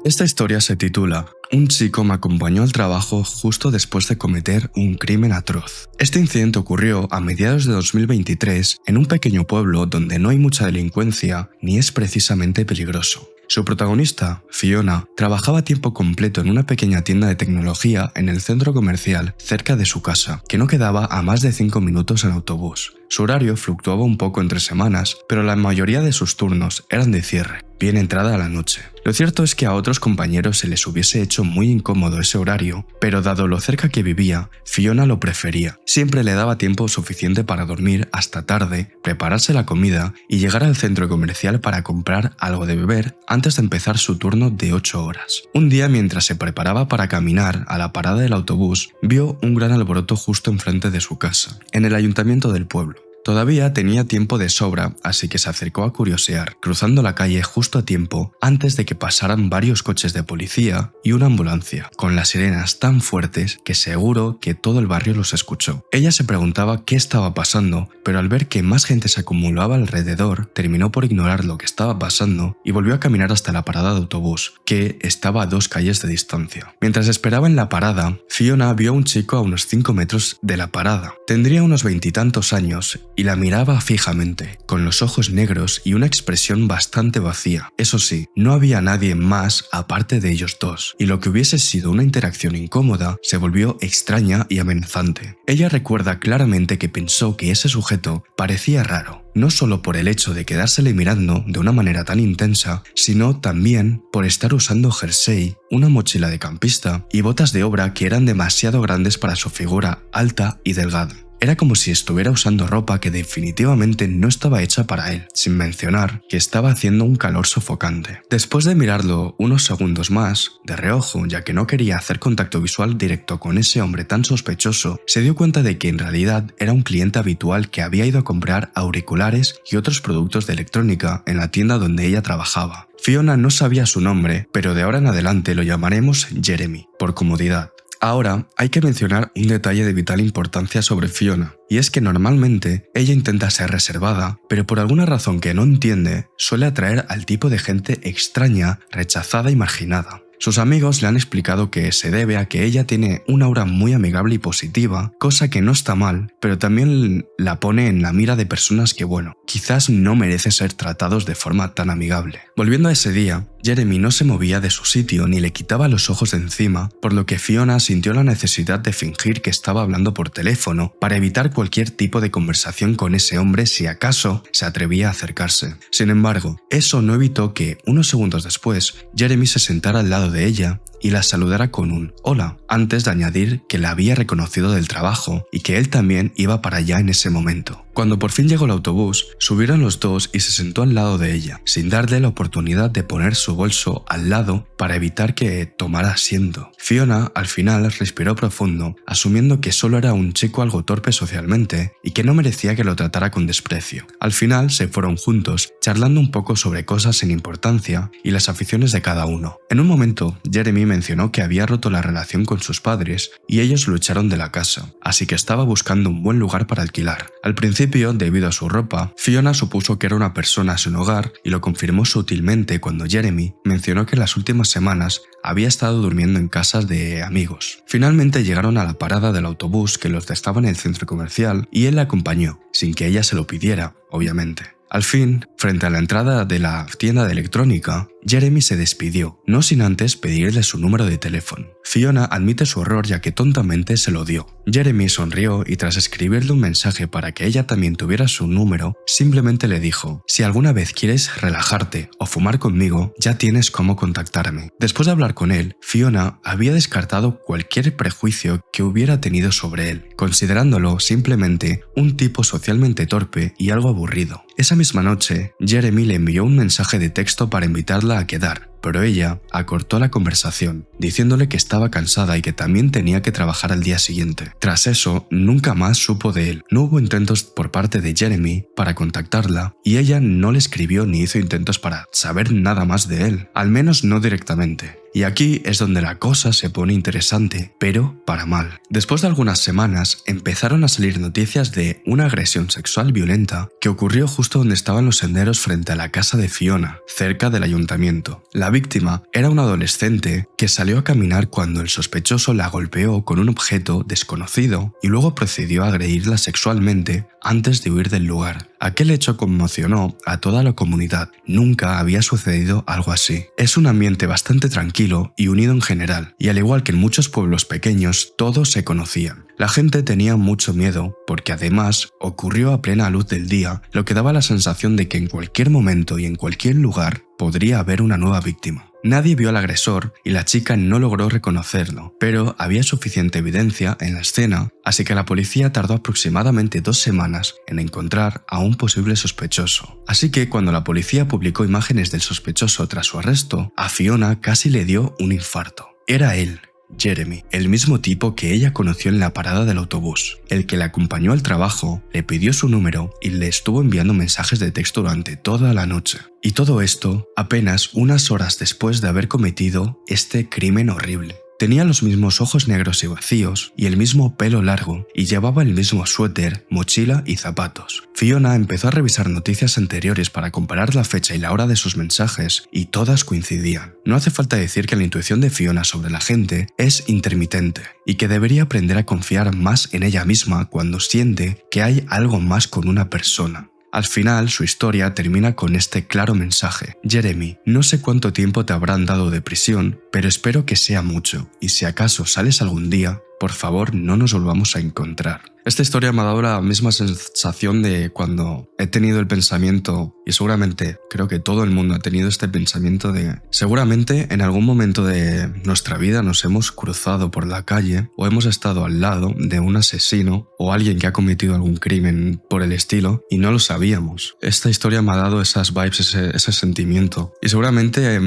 Esta historia se titula Un chico me acompañó al trabajo justo después de cometer un crimen atroz. Este incidente ocurrió a mediados de 2023 en un pequeño pueblo donde no hay mucha delincuencia ni es precisamente peligroso. Su protagonista, Fiona, trabajaba a tiempo completo en una pequeña tienda de tecnología en el centro comercial cerca de su casa, que no quedaba a más de 5 minutos en autobús. Su horario fluctuaba un poco entre semanas, pero la mayoría de sus turnos eran de cierre, bien entrada a la noche. Lo cierto es que a otros compañeros se les hubiese hecho muy incómodo ese horario, pero dado lo cerca que vivía, Fiona lo prefería. Siempre le daba tiempo suficiente para dormir hasta tarde, prepararse la comida y llegar al centro comercial para comprar algo de beber antes de empezar su turno de 8 horas. Un día, mientras se preparaba para caminar a la parada del autobús, vio un gran alboroto justo enfrente de su casa, en el ayuntamiento del pueblo. Todavía tenía tiempo de sobra, así que se acercó a curiosear, cruzando la calle justo a tiempo antes de que pasaran varios coches de policía y una ambulancia, con las sirenas tan fuertes que seguro que todo el barrio los escuchó. Ella se preguntaba qué estaba pasando, pero al ver que más gente se acumulaba alrededor, terminó por ignorar lo que estaba pasando y volvió a caminar hasta la parada de autobús, que estaba a 2 calles de distancia. Mientras esperaba en la parada, Fiona vio a un chico a unos 5 metros de la parada. Tendría unos 20 y tantos años y la miraba fijamente, con los ojos negros y una expresión bastante vacía. Eso sí, no había nadie más aparte de ellos dos, y lo que hubiese sido una interacción incómoda se volvió extraña y amenazante. Ella recuerda claramente que pensó que ese sujeto parecía raro, no solo por el hecho de quedársele mirando de una manera tan intensa, sino también por estar usando jersey, una mochila de campista y botas de obra que eran demasiado grandes para su figura alta y delgada. Era como si estuviera usando ropa que definitivamente no estaba hecha para él, sin mencionar que estaba haciendo un calor sofocante. Después de mirarlo unos segundos más, de reojo, ya que no quería hacer contacto visual directo con ese hombre tan sospechoso, se dio cuenta de que en realidad era un cliente habitual que había ido a comprar auriculares y otros productos de electrónica en la tienda donde ella trabajaba. Fiona no sabía su nombre, pero de ahora en adelante lo llamaremos Jeremy, por comodidad. Ahora, hay que mencionar un detalle de vital importancia sobre Fiona, y es que normalmente ella intenta ser reservada, pero por alguna razón que no entiende, suele atraer al tipo de gente extraña, rechazada y marginada. Sus amigos le han explicado que se debe a que ella tiene un aura muy amigable y positiva, cosa que no está mal, pero también la pone en la mira de personas que, bueno, quizás no merecen ser tratados de forma tan amigable. Volviendo a ese día, Jeremy no se movía de su sitio ni le quitaba los ojos de encima, por lo que Fiona sintió la necesidad de fingir que estaba hablando por teléfono para evitar cualquier tipo de conversación con ese hombre si acaso se atrevía a acercarse. Sin embargo, eso no evitó que, unos segundos después, Jeremy se sentara al lado de ella y la saludara con un hola, antes de añadir que la había reconocido del trabajo y que él también iba para allá en ese momento. Cuando por fin llegó el autobús, subieron los dos y se sentó al lado de ella, sin darle la oportunidad de poner su bolso al lado para evitar que tomara asiento. Fiona al final respiró profundo, asumiendo que solo era un chico algo torpe socialmente y que no merecía que lo tratara con desprecio. Al final se fueron juntos, charlando un poco sobre cosas sin importancia y las aficiones de cada uno. En un momento, Jeremy mencionó que había roto la relación con sus padres y ellos lo echaron de la casa, así que estaba buscando un buen lugar para alquilar. Al principio, debido a su ropa, Fiona supuso que era una persona sin hogar y lo confirmó sutilmente cuando Jeremy mencionó que las últimas semanas había estado durmiendo en casas de amigos. Finalmente llegaron a la parada del autobús que los dejaba en el centro comercial y él la acompañó, sin que ella se lo pidiera, obviamente. Al fin, frente a la entrada de la tienda de electrónica, Jeremy se despidió, no sin antes pedirle su número de teléfono. Fiona admite su error ya que tontamente se lo dio. Jeremy sonrió y tras escribirle un mensaje para que ella también tuviera su número, simplemente le dijo: si alguna vez quieres relajarte o fumar conmigo, ya tienes cómo contactarme. Después de hablar con él, Fiona había descartado cualquier prejuicio que hubiera tenido sobre él, considerándolo simplemente un tipo socialmente torpe y algo aburrido. Esa misma noche, Jeremy le envió un mensaje de texto para invitarla a quedar, pero ella acortó la conversación, diciéndole que estaba cansada y que también tenía que trabajar al día siguiente. Tras eso, nunca más supo de él. No hubo intentos por parte de Jeremy para contactarla y ella no le escribió ni hizo intentos para saber nada más de él, al menos no directamente. Y aquí es donde la cosa se pone interesante, pero para mal. Después de algunas semanas, empezaron a salir noticias de una agresión sexual violenta que ocurrió justo donde estaban los senderos frente a la casa de Fiona, cerca del ayuntamiento. La víctima era un adolescente que salió a caminar cuando el sospechoso la golpeó con un objeto desconocido y luego procedió a agredirla sexualmente antes de huir del lugar. Aquel hecho conmocionó a toda la comunidad. Nunca había sucedido algo así. Es un ambiente bastante tranquilo y unido en general, y al igual que en muchos pueblos pequeños, todos se conocían. La gente tenía mucho miedo, porque además ocurrió a plena luz del día, lo que daba la sensación de que en cualquier momento y en cualquier lugar podría haber una nueva víctima. Nadie vio al agresor y la chica no logró reconocerlo, pero había suficiente evidencia en la escena, así que la policía tardó aproximadamente 2 semanas en encontrar a un posible sospechoso. Así que cuando la policía publicó imágenes del sospechoso tras su arresto, a Fiona casi le dio un infarto. Era él, Jeremy, el mismo tipo que ella conoció en la parada del autobús, el que la acompañó al trabajo, le pidió su número y le estuvo enviando mensajes de texto durante toda la noche. Y todo esto apenas unas horas después de haber cometido este crimen horrible. Tenía los mismos ojos negros y vacíos y el mismo pelo largo y llevaba el mismo suéter, mochila y zapatos. Fiona empezó a revisar noticias anteriores para comparar la fecha y la hora de sus mensajes y todas coincidían. No hace falta decir que la intuición de Fiona sobre la gente es intermitente y que debería aprender a confiar más en ella misma cuando siente que hay algo más con una persona. Al final, su historia termina con este claro mensaje: Jeremy, no sé cuánto tiempo te habrán dado de prisión, pero espero que sea mucho, y si acaso sales algún día, por favor no nos volvamos a encontrar. Esta historia me ha dado la misma sensación de cuando he tenido el pensamiento, y seguramente creo que todo el mundo ha tenido este pensamiento de seguramente en algún momento de nuestra vida nos hemos cruzado por la calle o hemos estado al lado de un asesino o alguien que ha cometido algún crimen por el estilo y no lo sabíamos. Esta historia me ha dado esas vibes, ese sentimiento, y seguramente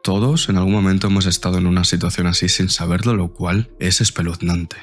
todos en algún momento hemos estado en una situación así sin saberlo, lo cual es espeluznante.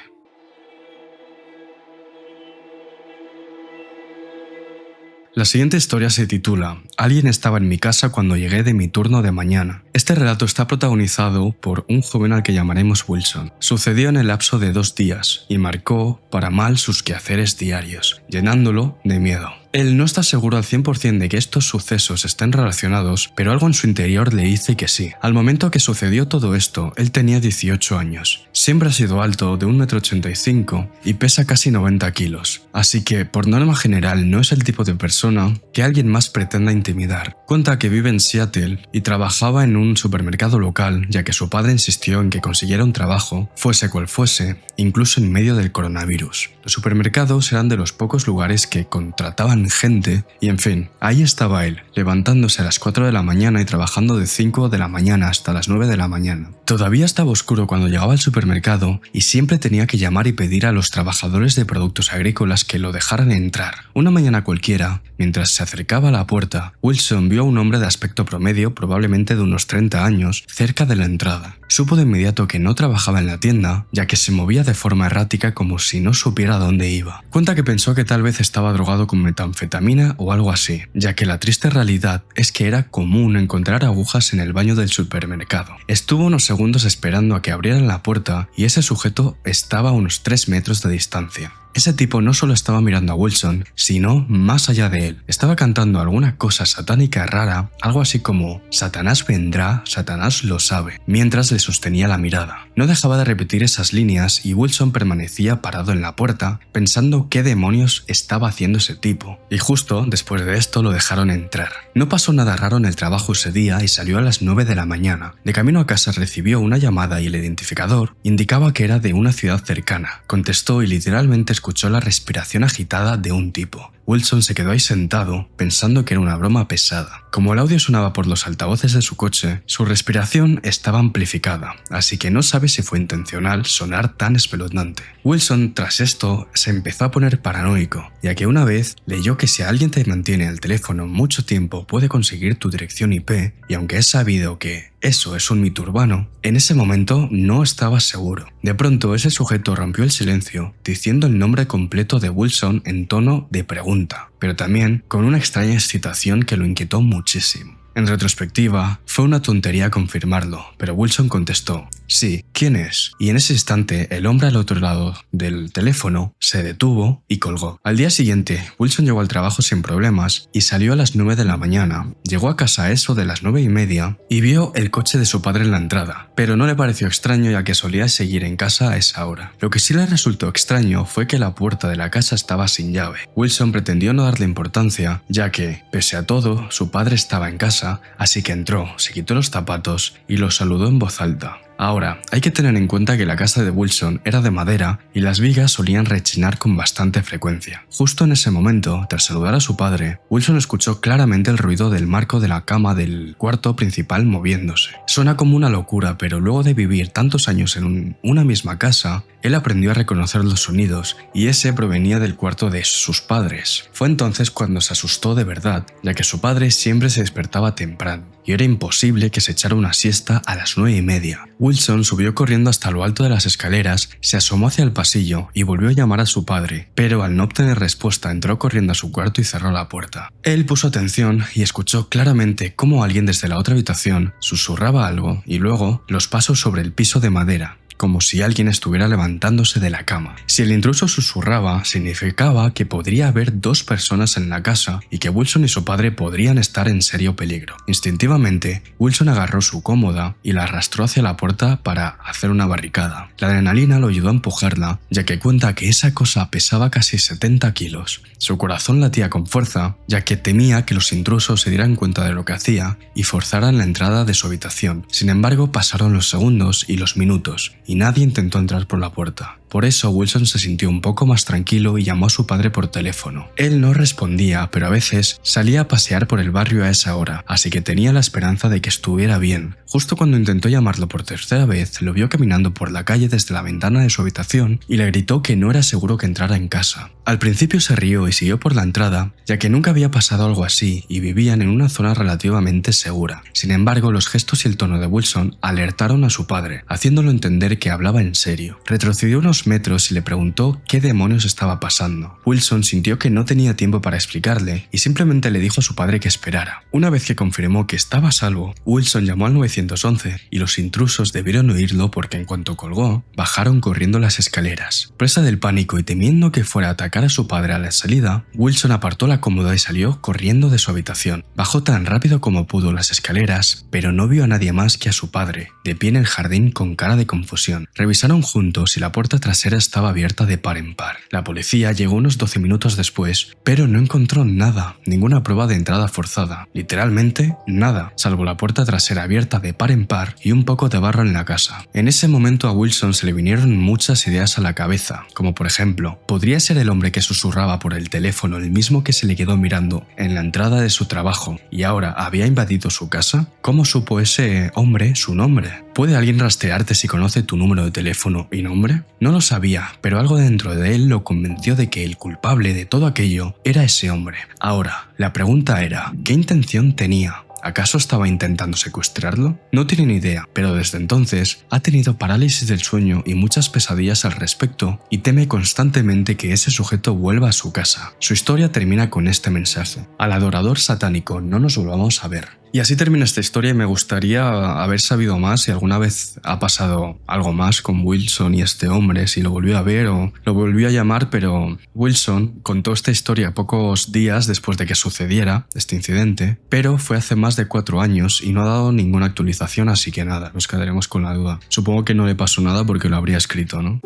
La siguiente historia se titula Alguien estaba en mi casa cuando llegué de mi turno de mañana. Este relato está protagonizado por un joven al que llamaremos Wilson. Sucedió en el lapso de 2 días y marcó para mal sus quehaceres diarios, llenándolo de miedo. Él no está seguro al 100% de que estos sucesos estén relacionados, pero algo en su interior le dice que sí. Al momento que sucedió todo esto, él tenía 18 años. Siempre ha sido alto, de 1,85 m y pesa casi 90 kilos. Así que, por norma general, no es el tipo de persona que alguien más pretenda intimidar. Cuenta que vive en Seattle y trabajaba en un supermercado local, ya que su padre insistió en que consiguiera un trabajo, fuese cual fuese, incluso en medio del coronavirus. Los supermercados eran de los pocos lugares que contrataban gente y en fin, ahí estaba él, levantándose a las 4 de la mañana y trabajando de 5 de la mañana hasta las 9 de la mañana. Todavía estaba oscuro cuando llegaba al supermercado y siempre tenía que llamar y pedir a los trabajadores de productos agrícolas que lo dejaran entrar. Una mañana cualquiera, mientras se acercaba a la puerta, Wilson vio a un hombre de aspecto promedio, probablemente de unos 30 años, cerca de la entrada. Supo de inmediato que no trabajaba en la tienda, ya que se movía de forma errática como si no supiera dónde iba. Cuenta que pensó que tal vez estaba drogado con metanfetamina o algo así, ya que la triste realidad es que era común encontrar agujas en el baño del supermercado. Estuvo unos segundos esperando a que abrieran la puerta y ese sujeto estaba a unos 3 metros de distancia. Ese tipo no solo estaba mirando a Wilson, sino más allá de él. Estaba cantando alguna cosa satánica rara, algo así como «Satanás vendrá, Satanás lo sabe», mientras le sostenía la mirada. No dejaba de repetir esas líneas y Wilson permanecía parado en la puerta, pensando qué demonios estaba haciendo ese tipo. Y justo después de esto lo dejaron entrar. No pasó nada raro en el trabajo ese día y salió a las 9 de la mañana. De camino a casa recibió una llamada y el identificador indicaba que era de una ciudad cercana. Contestó y literalmente escuchó la respiración agitada de un tipo. Wilson se quedó ahí sentado, pensando que era una broma pesada. Como el audio sonaba por los altavoces de su coche, su respiración estaba amplificada, así que no sabe si fue intencional sonar tan espeluznante. Wilson, tras esto, se empezó a poner paranoico, ya que una vez leyó que si alguien te mantiene el teléfono mucho tiempo puede conseguir tu dirección IP, y aunque es sabido que eso es un mito urbano, en ese momento no estaba seguro. De pronto ese sujeto rompió el silencio diciendo el nombre completo de Wilson en tono de pregunta, pero también con una extraña excitación que lo inquietó muchísimo. En retrospectiva, fue una tontería confirmarlo, pero Wilson contestó: sí, ¿quién es? Y en ese instante, el hombre al otro lado del teléfono se detuvo y colgó. Al día siguiente, Wilson llegó al trabajo sin problemas y salió a las 9 de la mañana. Llegó a casa a eso de las 9:30 y vio el coche de su padre en la entrada, pero no le pareció extraño ya que solía seguir en casa a esa hora. Lo que sí le resultó extraño fue que la puerta de la casa estaba sin llave. Wilson pretendió no darle importancia, ya que, pese a todo, su padre estaba en casa, así que entró, se quitó los zapatos y los saludó en voz alta. Ahora, hay que tener en cuenta que la casa de Wilson era de madera y las vigas solían rechinar con bastante frecuencia. Justo en ese momento, tras saludar a su padre, Wilson escuchó claramente el ruido del marco de la cama del cuarto principal moviéndose. Suena como una locura, pero luego de vivir tantos años en una misma casa, él aprendió a reconocer los sonidos y ese provenía del cuarto de sus padres. Fue entonces cuando se asustó de verdad, ya que su padre siempre se despertaba temprano y era imposible que se echara una siesta a las 9:30. Wilson subió corriendo hasta lo alto de las escaleras, se asomó hacia el pasillo y volvió a llamar a su padre, pero al no obtener respuesta entró corriendo a su cuarto y cerró la puerta. Él puso atención y escuchó claramente cómo alguien desde la otra habitación susurraba algo y luego los pasos sobre el piso de madera, como si alguien estuviera levantándose de la cama. Si el intruso susurraba, significaba que podría haber dos personas en la casa y que Wilson y su padre podrían estar en serio peligro. Instintivamente, Wilson agarró su cómoda y la arrastró hacia la puerta para hacer una barricada. La adrenalina lo ayudó a empujarla, ya que cuenta que esa cosa pesaba casi 70 kilos. Su corazón latía con fuerza, ya que temía que los intrusos se dieran cuenta de lo que hacía y forzaran la entrada de su habitación. Sin embargo, pasaron los segundos y los minutos, y nadie intentó entrar por la puerta. Por eso Wilson se sintió un poco más tranquilo y llamó a su padre por teléfono. Él no respondía, pero a veces salía a pasear por el barrio a esa hora, así que tenía la esperanza de que estuviera bien. Justo cuando intentó llamarlo por tercera vez, lo vio caminando por la calle desde la ventana de su habitación y le gritó que no era seguro que entrara en casa. Al principio se rió y siguió por la entrada, ya que nunca había pasado algo así y vivían en una zona relativamente segura. Sin embargo, los gestos y el tono de Wilson alertaron a su padre, haciéndolo entender que hablaba en serio. Retrocedió unos metros y le preguntó qué demonios estaba pasando. Wilson sintió que no tenía tiempo para explicarle y simplemente le dijo a su padre que esperara. Una vez que confirmó que estaba a salvo, Wilson llamó al 911 y los intrusos debieron oírlo porque en cuanto colgó, bajaron corriendo las escaleras. Presa del pánico y temiendo que fuera a atacar a su padre a la salida, Wilson apartó la cómoda y salió corriendo de su habitación. Bajó tan rápido como pudo las escaleras, pero no vio a nadie más que a su padre, de pie en el jardín con cara de confusión. Revisaron juntos y la puerta trasera estaba abierta de par en par. La policía llegó unos 12 minutos después, pero no encontró nada, ninguna prueba de entrada forzada. Literalmente nada, salvo la puerta trasera abierta de par en par y un poco de barro en la casa. En ese momento a Wilson se le vinieron muchas ideas a la cabeza, como por ejemplo, ¿podría ser el hombre que susurraba por el teléfono el mismo que se le quedó mirando en la entrada de su trabajo y ahora había invadido su casa? ¿Cómo supo ese hombre su nombre? ¿Puede alguien rastrearte si conoce tu número de teléfono y nombre? No lo sabía, pero algo dentro de él lo convenció de que el culpable de todo aquello era ese hombre. Ahora, la pregunta era, ¿qué intención tenía? ¿Acaso estaba intentando secuestrarlo? No tiene ni idea, pero desde entonces ha tenido parálisis del sueño y muchas pesadillas al respecto y teme constantemente que ese sujeto vuelva a su casa. Su historia termina con este mensaje: al adorador satánico no nos volvamos a ver. Y así termina esta historia y me gustaría haber sabido más si alguna vez ha pasado algo más con Wilson y este hombre, si lo volvió a ver o lo volvió a llamar, pero Wilson contó esta historia pocos días después de que sucediera este incidente, pero fue hace más de 4 años y no ha dado ninguna actualización, así que nada, nos quedaremos con la duda. Supongo que no le pasó nada porque lo habría escrito, ¿no?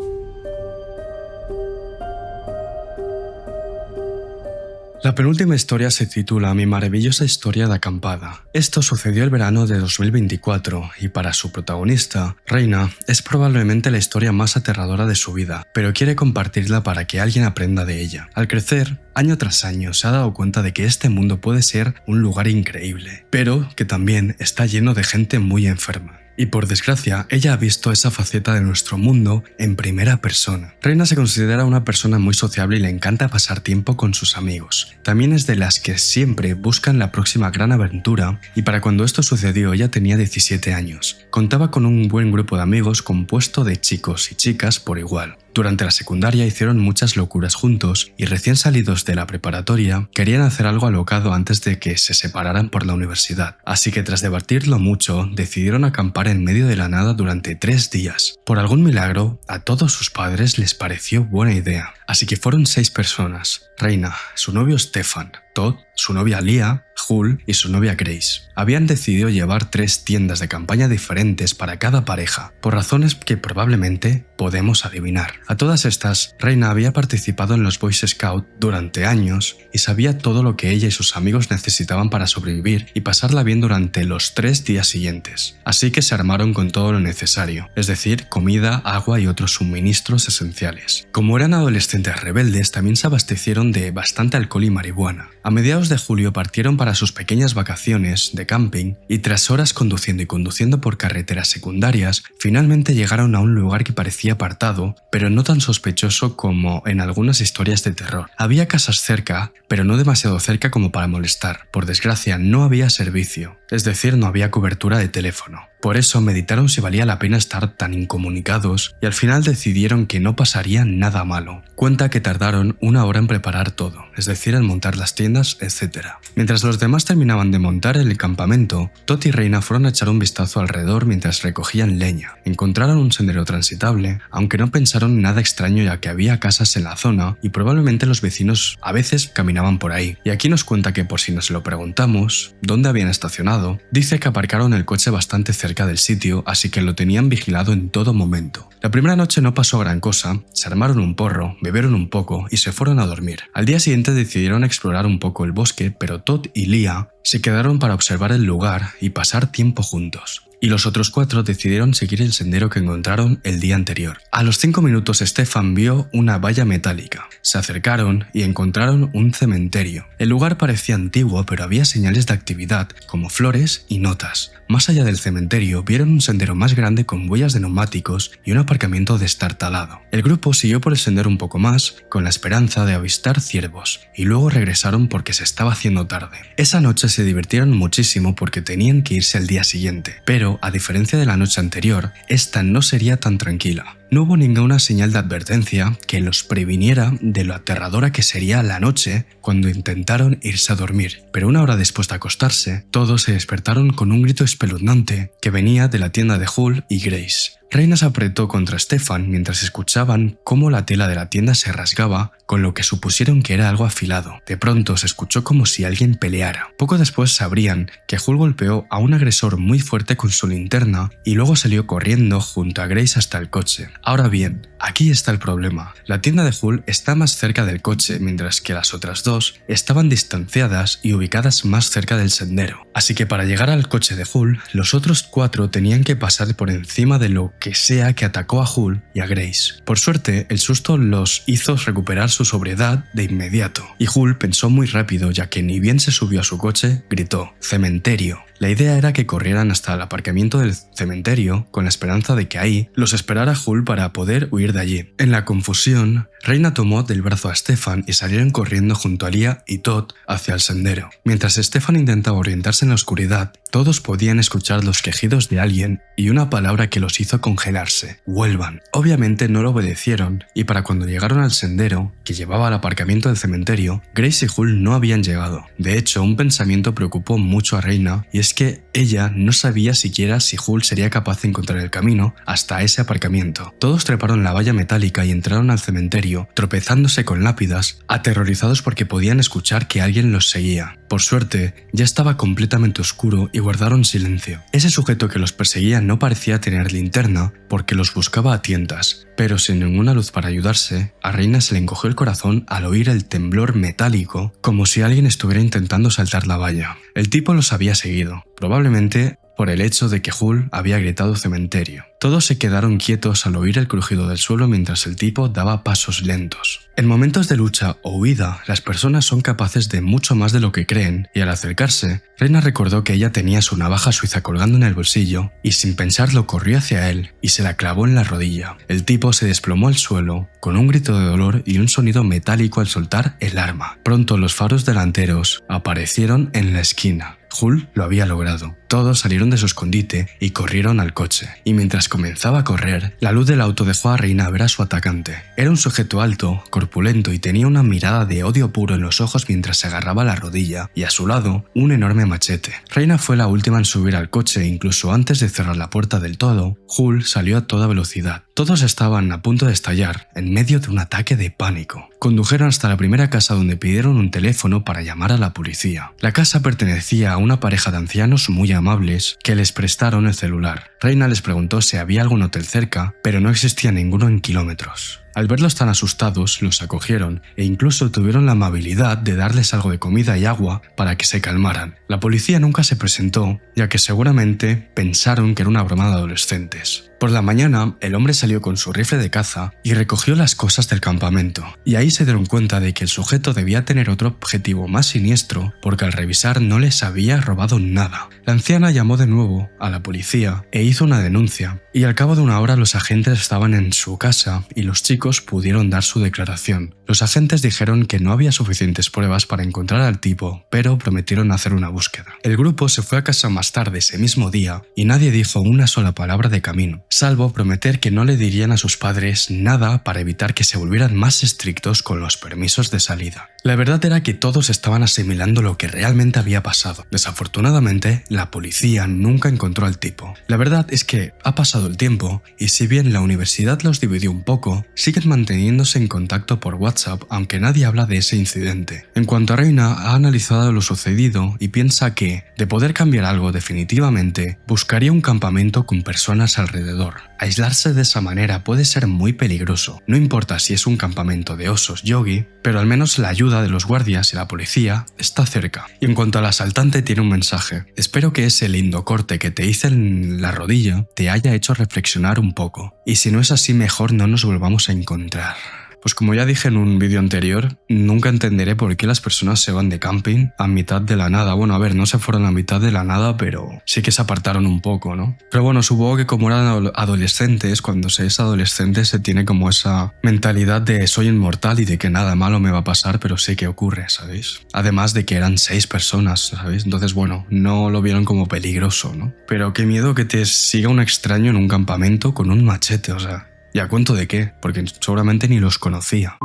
La penúltima historia se titula Mi maravillosa historia de acampada. Esto sucedió el verano de 2024 y para su protagonista, Reina, es probablemente la historia más aterradora de su vida, pero quiere compartirla para que alguien aprenda de ella. Al crecer, año tras año se ha dado cuenta de que este mundo puede ser un lugar increíble, pero que también está lleno de gente muy enferma. Y por desgracia, ella ha visto esa faceta de nuestro mundo en primera persona. Reina se considera una persona muy sociable y le encanta pasar tiempo con sus amigos. También es de las que siempre buscan la próxima gran aventura y para cuando esto sucedió ella tenía 17 años. Contaba con un buen grupo de amigos compuesto de chicos y chicas por igual. Durante la secundaria hicieron muchas locuras juntos y recién salidos de la preparatoria querían hacer algo alocado antes de que se separaran por la universidad. Así que tras debatirlo mucho, decidieron acampar en medio de la nada durante 3 días. Por algún milagro, a todos sus padres les pareció buena idea. Así que fueron 6 personas. Reina, su novio Stefan, Todd, su novia Leah, Hull y su novia Grace. Habían decidido llevar 3 tiendas de campaña diferentes para cada pareja, por razones que probablemente podemos adivinar. A todas estas, Reina había participado en los Boy Scouts durante años y sabía todo lo que ella y sus amigos necesitaban para sobrevivir y pasarla bien durante los 3 días siguientes. Así que se armaron con todo lo necesario, es decir, comida, agua y otros suministros esenciales. Como eran adolescentes rebeldes, también se abastecieron de bastante alcohol y marihuana. A mediados de julio partieron para sus pequeñas vacaciones de camping y tras horas conduciendo por carreteras secundarias, finalmente llegaron a un lugar que parecía apartado, pero no tan sospechoso como en algunas historias de terror. Había casas cerca, pero no demasiado cerca como para molestar. Por desgracia, no había servicio, es decir, no había cobertura de teléfono. Por eso meditaron si valía la pena estar tan incomunicados y al final decidieron que no pasaría nada malo. Cuenta que tardaron 1 hora en preparar todo, es decir, en montar las tiendas, etc. Mientras los demás terminaban de montar el campamento, Todd y Reina fueron a echar un vistazo alrededor mientras recogían leña. Encontraron un sendero transitable, aunque no pensaron nada extraño ya que había casas en la zona y probablemente los vecinos a veces caminaban por ahí. Y aquí nos cuenta que por si nos lo preguntamos, ¿dónde habían estacionado? Dice que aparcaron el coche bastante cerca del sitio, así que lo tenían vigilado en todo momento. La primera noche no pasó gran cosa, se armaron un porro, bebieron un poco y se fueron a dormir. Al día siguiente decidieron explorar un poco el bosque, pero Todd y Leah se quedaron para observar el lugar y pasar tiempo juntos. Y los otros 4 decidieron seguir el sendero que encontraron el día anterior. A los 5 minutos Stefan vio una valla metálica. Se acercaron y encontraron un cementerio. El lugar parecía antiguo, pero había señales de actividad, como flores y notas. Más allá del cementerio vieron un sendero más grande con huellas de neumáticos y un aparcamiento destartalado. El grupo siguió por el sendero un poco más, con la esperanza de avistar ciervos, y luego regresaron porque se estaba haciendo tarde. Esa noche se divirtieron muchísimo porque tenían que irse al día siguiente, pero a diferencia de la noche anterior, esta no sería tan tranquila. No hubo ninguna señal de advertencia que los previniera de lo aterradora que sería la noche cuando intentaron irse a dormir, pero 1 hora después de acostarse, todos se despertaron con un grito espeluznante que venía de la tienda de Hull y Grace. Reina se apretó contra Stefan mientras escuchaban cómo la tela de la tienda se rasgaba, con lo que supusieron que era algo afilado. De pronto se escuchó como si alguien peleara. Poco después sabrían que Hull golpeó a un agresor muy fuerte con su linterna y luego salió corriendo junto a Grace hasta el coche. Ahora bien, aquí está el problema. La tienda de Hull está más cerca del coche, mientras que las otras 2 estaban distanciadas y ubicadas más cerca del sendero. Así que para llegar al coche de Hull, los otros 4 tenían que pasar por encima de lo que sea que atacó a Hull y a Grace. Por suerte, el susto los hizo recuperar su sobriedad de inmediato, y Hull pensó muy rápido ya que ni bien se subió a su coche, gritó «¡Cementerio!». La idea era que corrieran hasta el aparcamiento del cementerio con la esperanza de que ahí los esperara Hull para poder huir de allí. En la confusión, Reina tomó del brazo a Stefan y salieron corriendo junto a Leah y Todd hacia el sendero. Mientras Stefan intentaba orientarse en la oscuridad, todos podían escuchar los quejidos de alguien y una palabra que los hizo congelarse: «vuelvan». Obviamente no lo obedecieron y para cuando llegaron al sendero, que llevaba al aparcamiento del cementerio, Grace y Hull no habían llegado. De hecho, un pensamiento preocupó mucho a Reina y es que ella no sabía siquiera si Hull sería capaz de encontrar el camino hasta ese aparcamiento. Todos treparon la valla metálica y entraron al cementerio, tropezándose con lápidas, aterrorizados porque podían escuchar que alguien los seguía. Por suerte, ya estaba completamente oscuro y guardaron silencio. Ese sujeto que los perseguía no parecía tener linterna porque los buscaba a tientas, pero sin ninguna luz para ayudarse, a Reina se le encogió el corazón al oír el temblor metálico como si alguien estuviera intentando saltar la valla. El tipo los había seguido, probablemente por el hecho de que Hull había gritado cementerio. Todos se quedaron quietos al oír el crujido del suelo mientras el tipo daba pasos lentos. En momentos de lucha o huida, las personas son capaces de mucho más de lo que creen, y al acercarse, Reina recordó que ella tenía su navaja suiza colgando en el bolsillo, y sin pensarlo corrió hacia él y se la clavó en la rodilla. El tipo se desplomó al suelo, con un grito de dolor y un sonido metálico al soltar el arma. Pronto los faros delanteros aparecieron en la esquina. Hull lo había logrado. Todos salieron de su escondite y corrieron al coche, y mientras comenzaba a correr, la luz del auto dejó a Reina ver a su atacante. Era un sujeto alto, corpulento y tenía una mirada de odio puro en los ojos mientras se agarraba la rodilla, y a su lado, un enorme machete. Reina fue la última en subir al coche e incluso antes de cerrar la puerta del todo, Hull salió a toda velocidad. Todos estaban a punto de estallar, en medio de un ataque de pánico. Condujeron hasta la primera casa donde pidieron un teléfono para llamar a la policía. La casa pertenecía a una pareja de ancianos muy amables que les prestaron el celular. Reina les preguntó si había algún hotel cerca, pero no existía ninguno en kilómetros. Al verlos tan asustados, los acogieron e incluso tuvieron la amabilidad de darles algo de comida y agua para que se calmaran. La policía nunca se presentó, ya que seguramente pensaron que era una broma de adolescentes. Por la mañana, el hombre salió con su rifle de caza y recogió las cosas del campamento, y ahí se dieron cuenta de que el sujeto debía tener otro objetivo más siniestro porque al revisar no les había robado nada. La anciana llamó de nuevo a la policía e hizo una denuncia, y al cabo de una hora los agentes estaban en su casa y los chicos pudieron dar su declaración. Los agentes dijeron que no había suficientes pruebas para encontrar al tipo, pero prometieron hacer una búsqueda. El grupo se fue a casa más tarde ese mismo día y nadie dijo una sola palabra de camino, salvo prometer que no le dirían a sus padres nada para evitar que se volvieran más estrictos con los permisos de salida. La verdad era que todos estaban asimilando lo que realmente había pasado. Desafortunadamente, la policía nunca encontró al tipo. La verdad es que ha pasado el tiempo y si bien la universidad los dividió un poco, siguen manteniéndose en contacto por WhatsApp aunque nadie habla de ese incidente. En cuanto a Reina, ha analizado lo sucedido y piensa que, de poder cambiar algo definitivamente, buscaría un campamento con personas alrededor. Aislarse de esa manera puede ser muy peligroso, no importa si es un campamento de osos yogi, pero al menos la ayuda de los guardias y la policía está cerca. Y en cuanto al asaltante, tiene un mensaje. Espero que ese lindo corte que te hice en la rodilla te haya hecho reflexionar un poco, y si no es así mejor no nos volvamos a encontrar. Pues como ya dije en un vídeo anterior, nunca entenderé por qué las personas se van de camping a mitad de la nada. Bueno, a ver, no se fueron a mitad de la nada, pero sí que se apartaron un poco, ¿no? Pero bueno, supongo que como eran adolescentes, cuando se es adolescente se tiene como esa mentalidad de soy inmortal y de que nada malo me va a pasar, pero sé que ocurre, ¿sabéis? Además de que eran 6 personas, ¿sabéis? Entonces, bueno, no lo vieron como peligroso, ¿no? Pero qué miedo que te siga un extraño en un campamento con un machete, o sea... ¿Y a cuento de qué? Porque seguramente ni los conocía.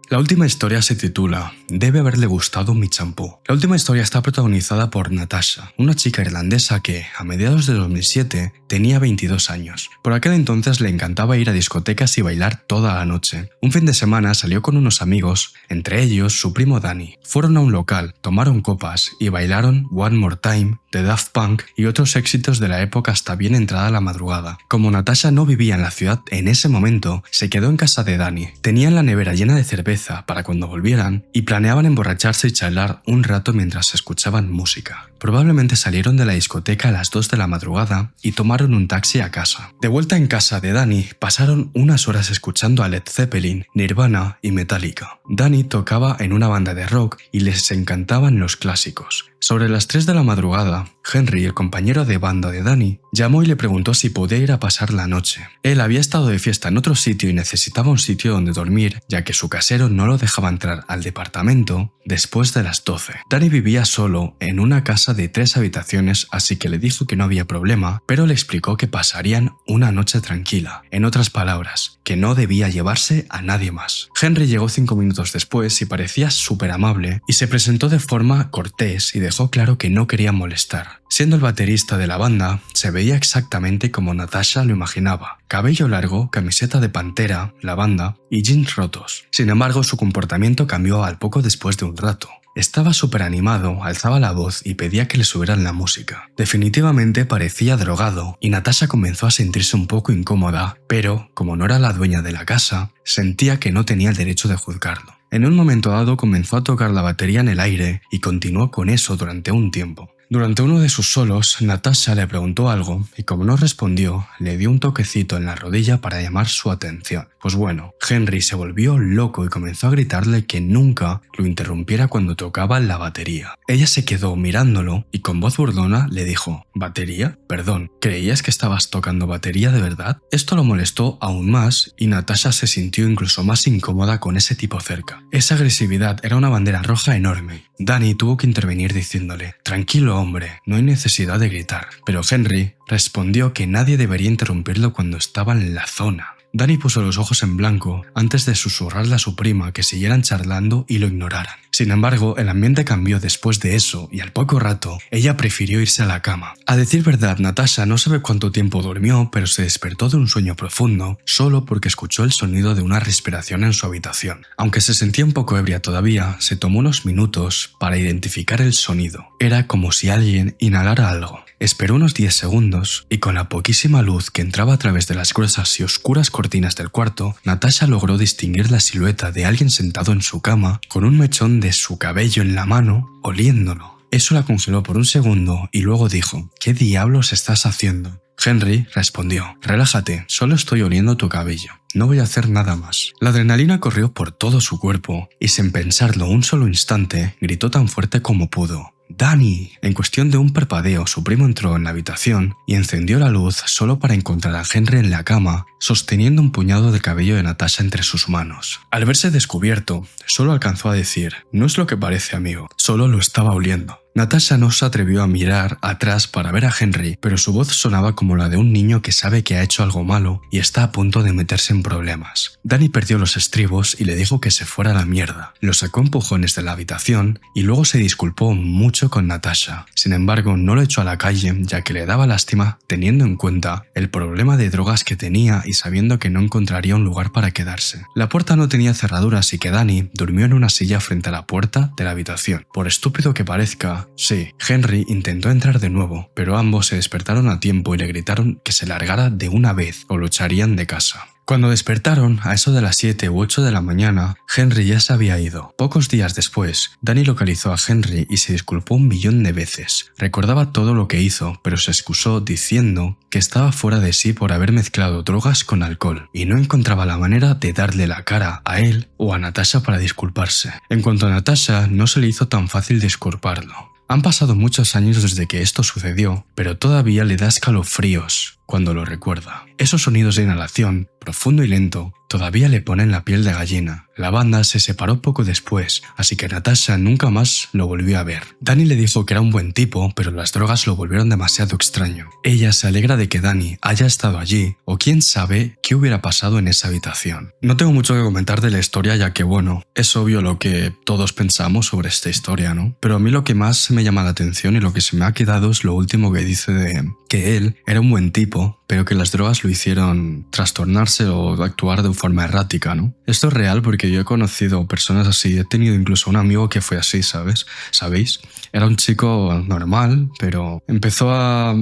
La última historia se titula Debe haberle gustado mi champú. La última historia está protagonizada por Natasha, una chica irlandesa que, a mediados de 2007, tenía 22 años. Por aquel entonces le encantaba ir a discotecas y bailar toda la noche. Un fin de semana salió con unos amigos, entre ellos su primo Danny. Fueron a un local, tomaron copas y bailaron One More Time de Daft Punk y otros éxitos de la época hasta bien entrada la madrugada. Como Natasha no vivía en la ciudad en ese momento, se quedó en casa de Danny. Tenían la nevera llena de cerveza para cuando volvieran y planeaban emborracharse y charlar un rato mientras escuchaban música. Probablemente salieron de la discoteca a las 2 de la madrugada y tomaron un taxi a casa. De vuelta en casa de Danny, pasaron unas horas escuchando a Led Zeppelin, Nirvana y Metallica. Danny tocaba en una banda de rock y les encantaban los clásicos. Sobre las 3 de la madrugada, Henry, el compañero de banda de Danny, llamó y le preguntó si podía ir a pasar la noche. Él había estado de fiesta en otro sitio y necesitaba un sitio donde dormir, ya que su casero no lo dejaba entrar al departamento después de las 12. Danny vivía solo en una casa de 3 habitaciones, así que le dijo que no había problema, pero le explicó que pasarían una noche tranquila. En otras palabras, que no debía llevarse a nadie más. Henry llegó 5 minutos después y parecía súper amable y se presentó de forma cortés y dejó claro que no quería molestar. Siendo el baterista de la banda, se veía exactamente como Natasha lo imaginaba. Cabello largo, camiseta de pantera, lavanda y jeans rotos. Sin embargo, su comportamiento cambió al poco después de un rato. Estaba súper animado, alzaba la voz y pedía que le subieran la música. Definitivamente parecía drogado y Natasha comenzó a sentirse un poco incómoda, pero, como no era la dueña de la casa, sentía que no tenía el derecho de juzgarlo. En un momento dado comenzó a tocar la batería en el aire y continuó con eso durante un tiempo. Durante uno de sus solos, Natasha le preguntó algo y como no respondió, le dio un toquecito en la rodilla para llamar su atención. Pues bueno, Henry se volvió loco y comenzó a gritarle que nunca lo interrumpiera cuando tocaba la batería. Ella se quedó mirándolo y con voz burlona le dijo: ¿Batería? Perdón, ¿creías que estabas tocando batería de verdad? Esto lo molestó aún más y Natasha se sintió incluso más incómoda con ese tipo cerca. Esa agresividad era una bandera roja enorme. Danny tuvo que intervenir diciéndole: tranquilo hombre, no hay necesidad de gritar. Pero Henry respondió que nadie debería interrumpirlo cuando estaba en la zona. Danny puso los ojos en blanco antes de susurrarle a su prima que siguieran charlando y lo ignoraran. Sin embargo, el ambiente cambió después de eso y al poco rato, ella prefirió irse a la cama. A decir verdad, Natasha no sabe cuánto tiempo durmió, pero se despertó de un sueño profundo solo porque escuchó el sonido de una respiración en su habitación. Aunque se sentía un poco ebria todavía, se tomó unos minutos para identificar el sonido. Era como si alguien inhalara algo. Esperó unos 10 segundos y con la poquísima luz que entraba a través de las gruesas y oscuras cortinas del cuarto, Natasha logró distinguir la silueta de alguien sentado en su cama con un mechón de su cabello en la mano, oliéndolo. Eso la congeló por un segundo y luego dijo: ¿qué diablos estás haciendo? Henry respondió: relájate, solo estoy oliendo tu cabello. No voy a hacer nada más. La adrenalina corrió por todo su cuerpo y sin pensarlo un solo instante, gritó tan fuerte como pudo: ¡Danny! En cuestión de un parpadeo, su primo entró en la habitación y encendió la luz solo para encontrar a Henry en la cama, sosteniendo un puñado de cabello de Natasha entre sus manos. Al verse descubierto, solo alcanzó a decir: no es lo que parece, amigo, solo lo estaba oliendo. Natasha no se atrevió a mirar atrás para ver a Henry, pero su voz sonaba como la de un niño que sabe que ha hecho algo malo y está a punto de meterse en problemas. Danny perdió los estribos y le dijo que se fuera a la mierda. Lo sacó a empujones de la habitación y luego se disculpó mucho con Natasha. Sin embargo, no lo echó a la calle ya que le daba lástima teniendo en cuenta el problema de drogas que tenía y sabiendo que no encontraría un lugar para quedarse. La puerta no tenía cerradura, así que Danny durmió en una silla frente a la puerta de la habitación. Por estúpido que parezca, sí, Henry intentó entrar de nuevo, pero ambos se despertaron a tiempo y le gritaron que se largara de una vez o lo echarían de casa. Cuando despertaron, a eso de las 7 u 8 de la mañana, Henry ya se había ido. Pocos días después, Danny localizó a Henry y se disculpó 1.000.000 de veces. Recordaba todo lo que hizo, pero se excusó diciendo que estaba fuera de sí por haber mezclado drogas con alcohol y no encontraba la manera de darle la cara a él o a Natasha para disculparse. En cuanto a Natasha, no se le hizo tan fácil disculparlo. Han pasado muchos años desde que esto sucedió, pero todavía le da escalofríos cuando lo recuerda. Esos sonidos de inhalación, profundo y lento, todavía le ponen la piel de gallina. La banda se separó poco después, así que Natasha nunca más lo volvió a ver. Danny le dijo que era un buen tipo, pero las drogas lo volvieron demasiado extraño. Ella se alegra de que Danny haya estado allí, o quién sabe qué hubiera pasado en esa habitación. No tengo mucho que comentar de la historia, ya que bueno, es obvio lo que todos pensamos sobre esta historia, ¿no? Pero a mí lo que más me llama la atención y lo que se me ha quedado es lo último que dice de que él era un buen tipo, pero que las drogas lo hicieron trastornarse o actuar de forma errática, ¿no? Esto es real porque yo he conocido personas así, he tenido incluso un amigo que fue así, ¿Sabéis? Era un chico normal, pero empezó a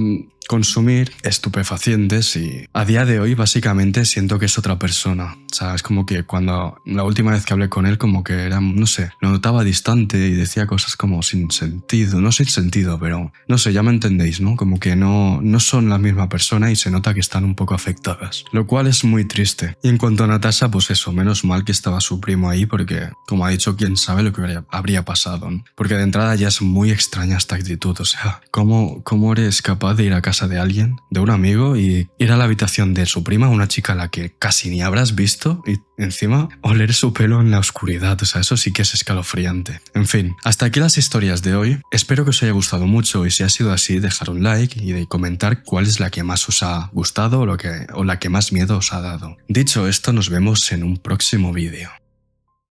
consumir estupefacientes y a día de hoy básicamente siento que es otra persona. O sea, es como que cuando la última vez que hablé con él como que era, no sé, lo notaba distante y decía cosas como sin sentido, no sin sentido, pero no sé, ya me entendéis, ¿no? Como que no son la misma persona y se nota que están un poco afectadas, lo cual es muy triste. Y en cuanto a Natasha, pues eso, menos mal que estaba su primo ahí porque, como ha dicho, quién sabe lo que habría pasado, ¿no? Porque de entrada ya es muy extraña esta actitud, o sea, ¿cómo eres capaz de ir a casa casa de alguien, de un amigo, y ir a la habitación de su prima, una chica a la que casi ni habrás visto, y encima oler su pelo en la oscuridad. O sea, eso sí que es escalofriante. En fin, hasta aquí las historias de hoy. Espero que os haya gustado mucho y si ha sido así, dejar un like y de comentar cuál es la que más os ha gustado o la que más miedo os ha dado. Dicho esto, nos vemos en un próximo vídeo.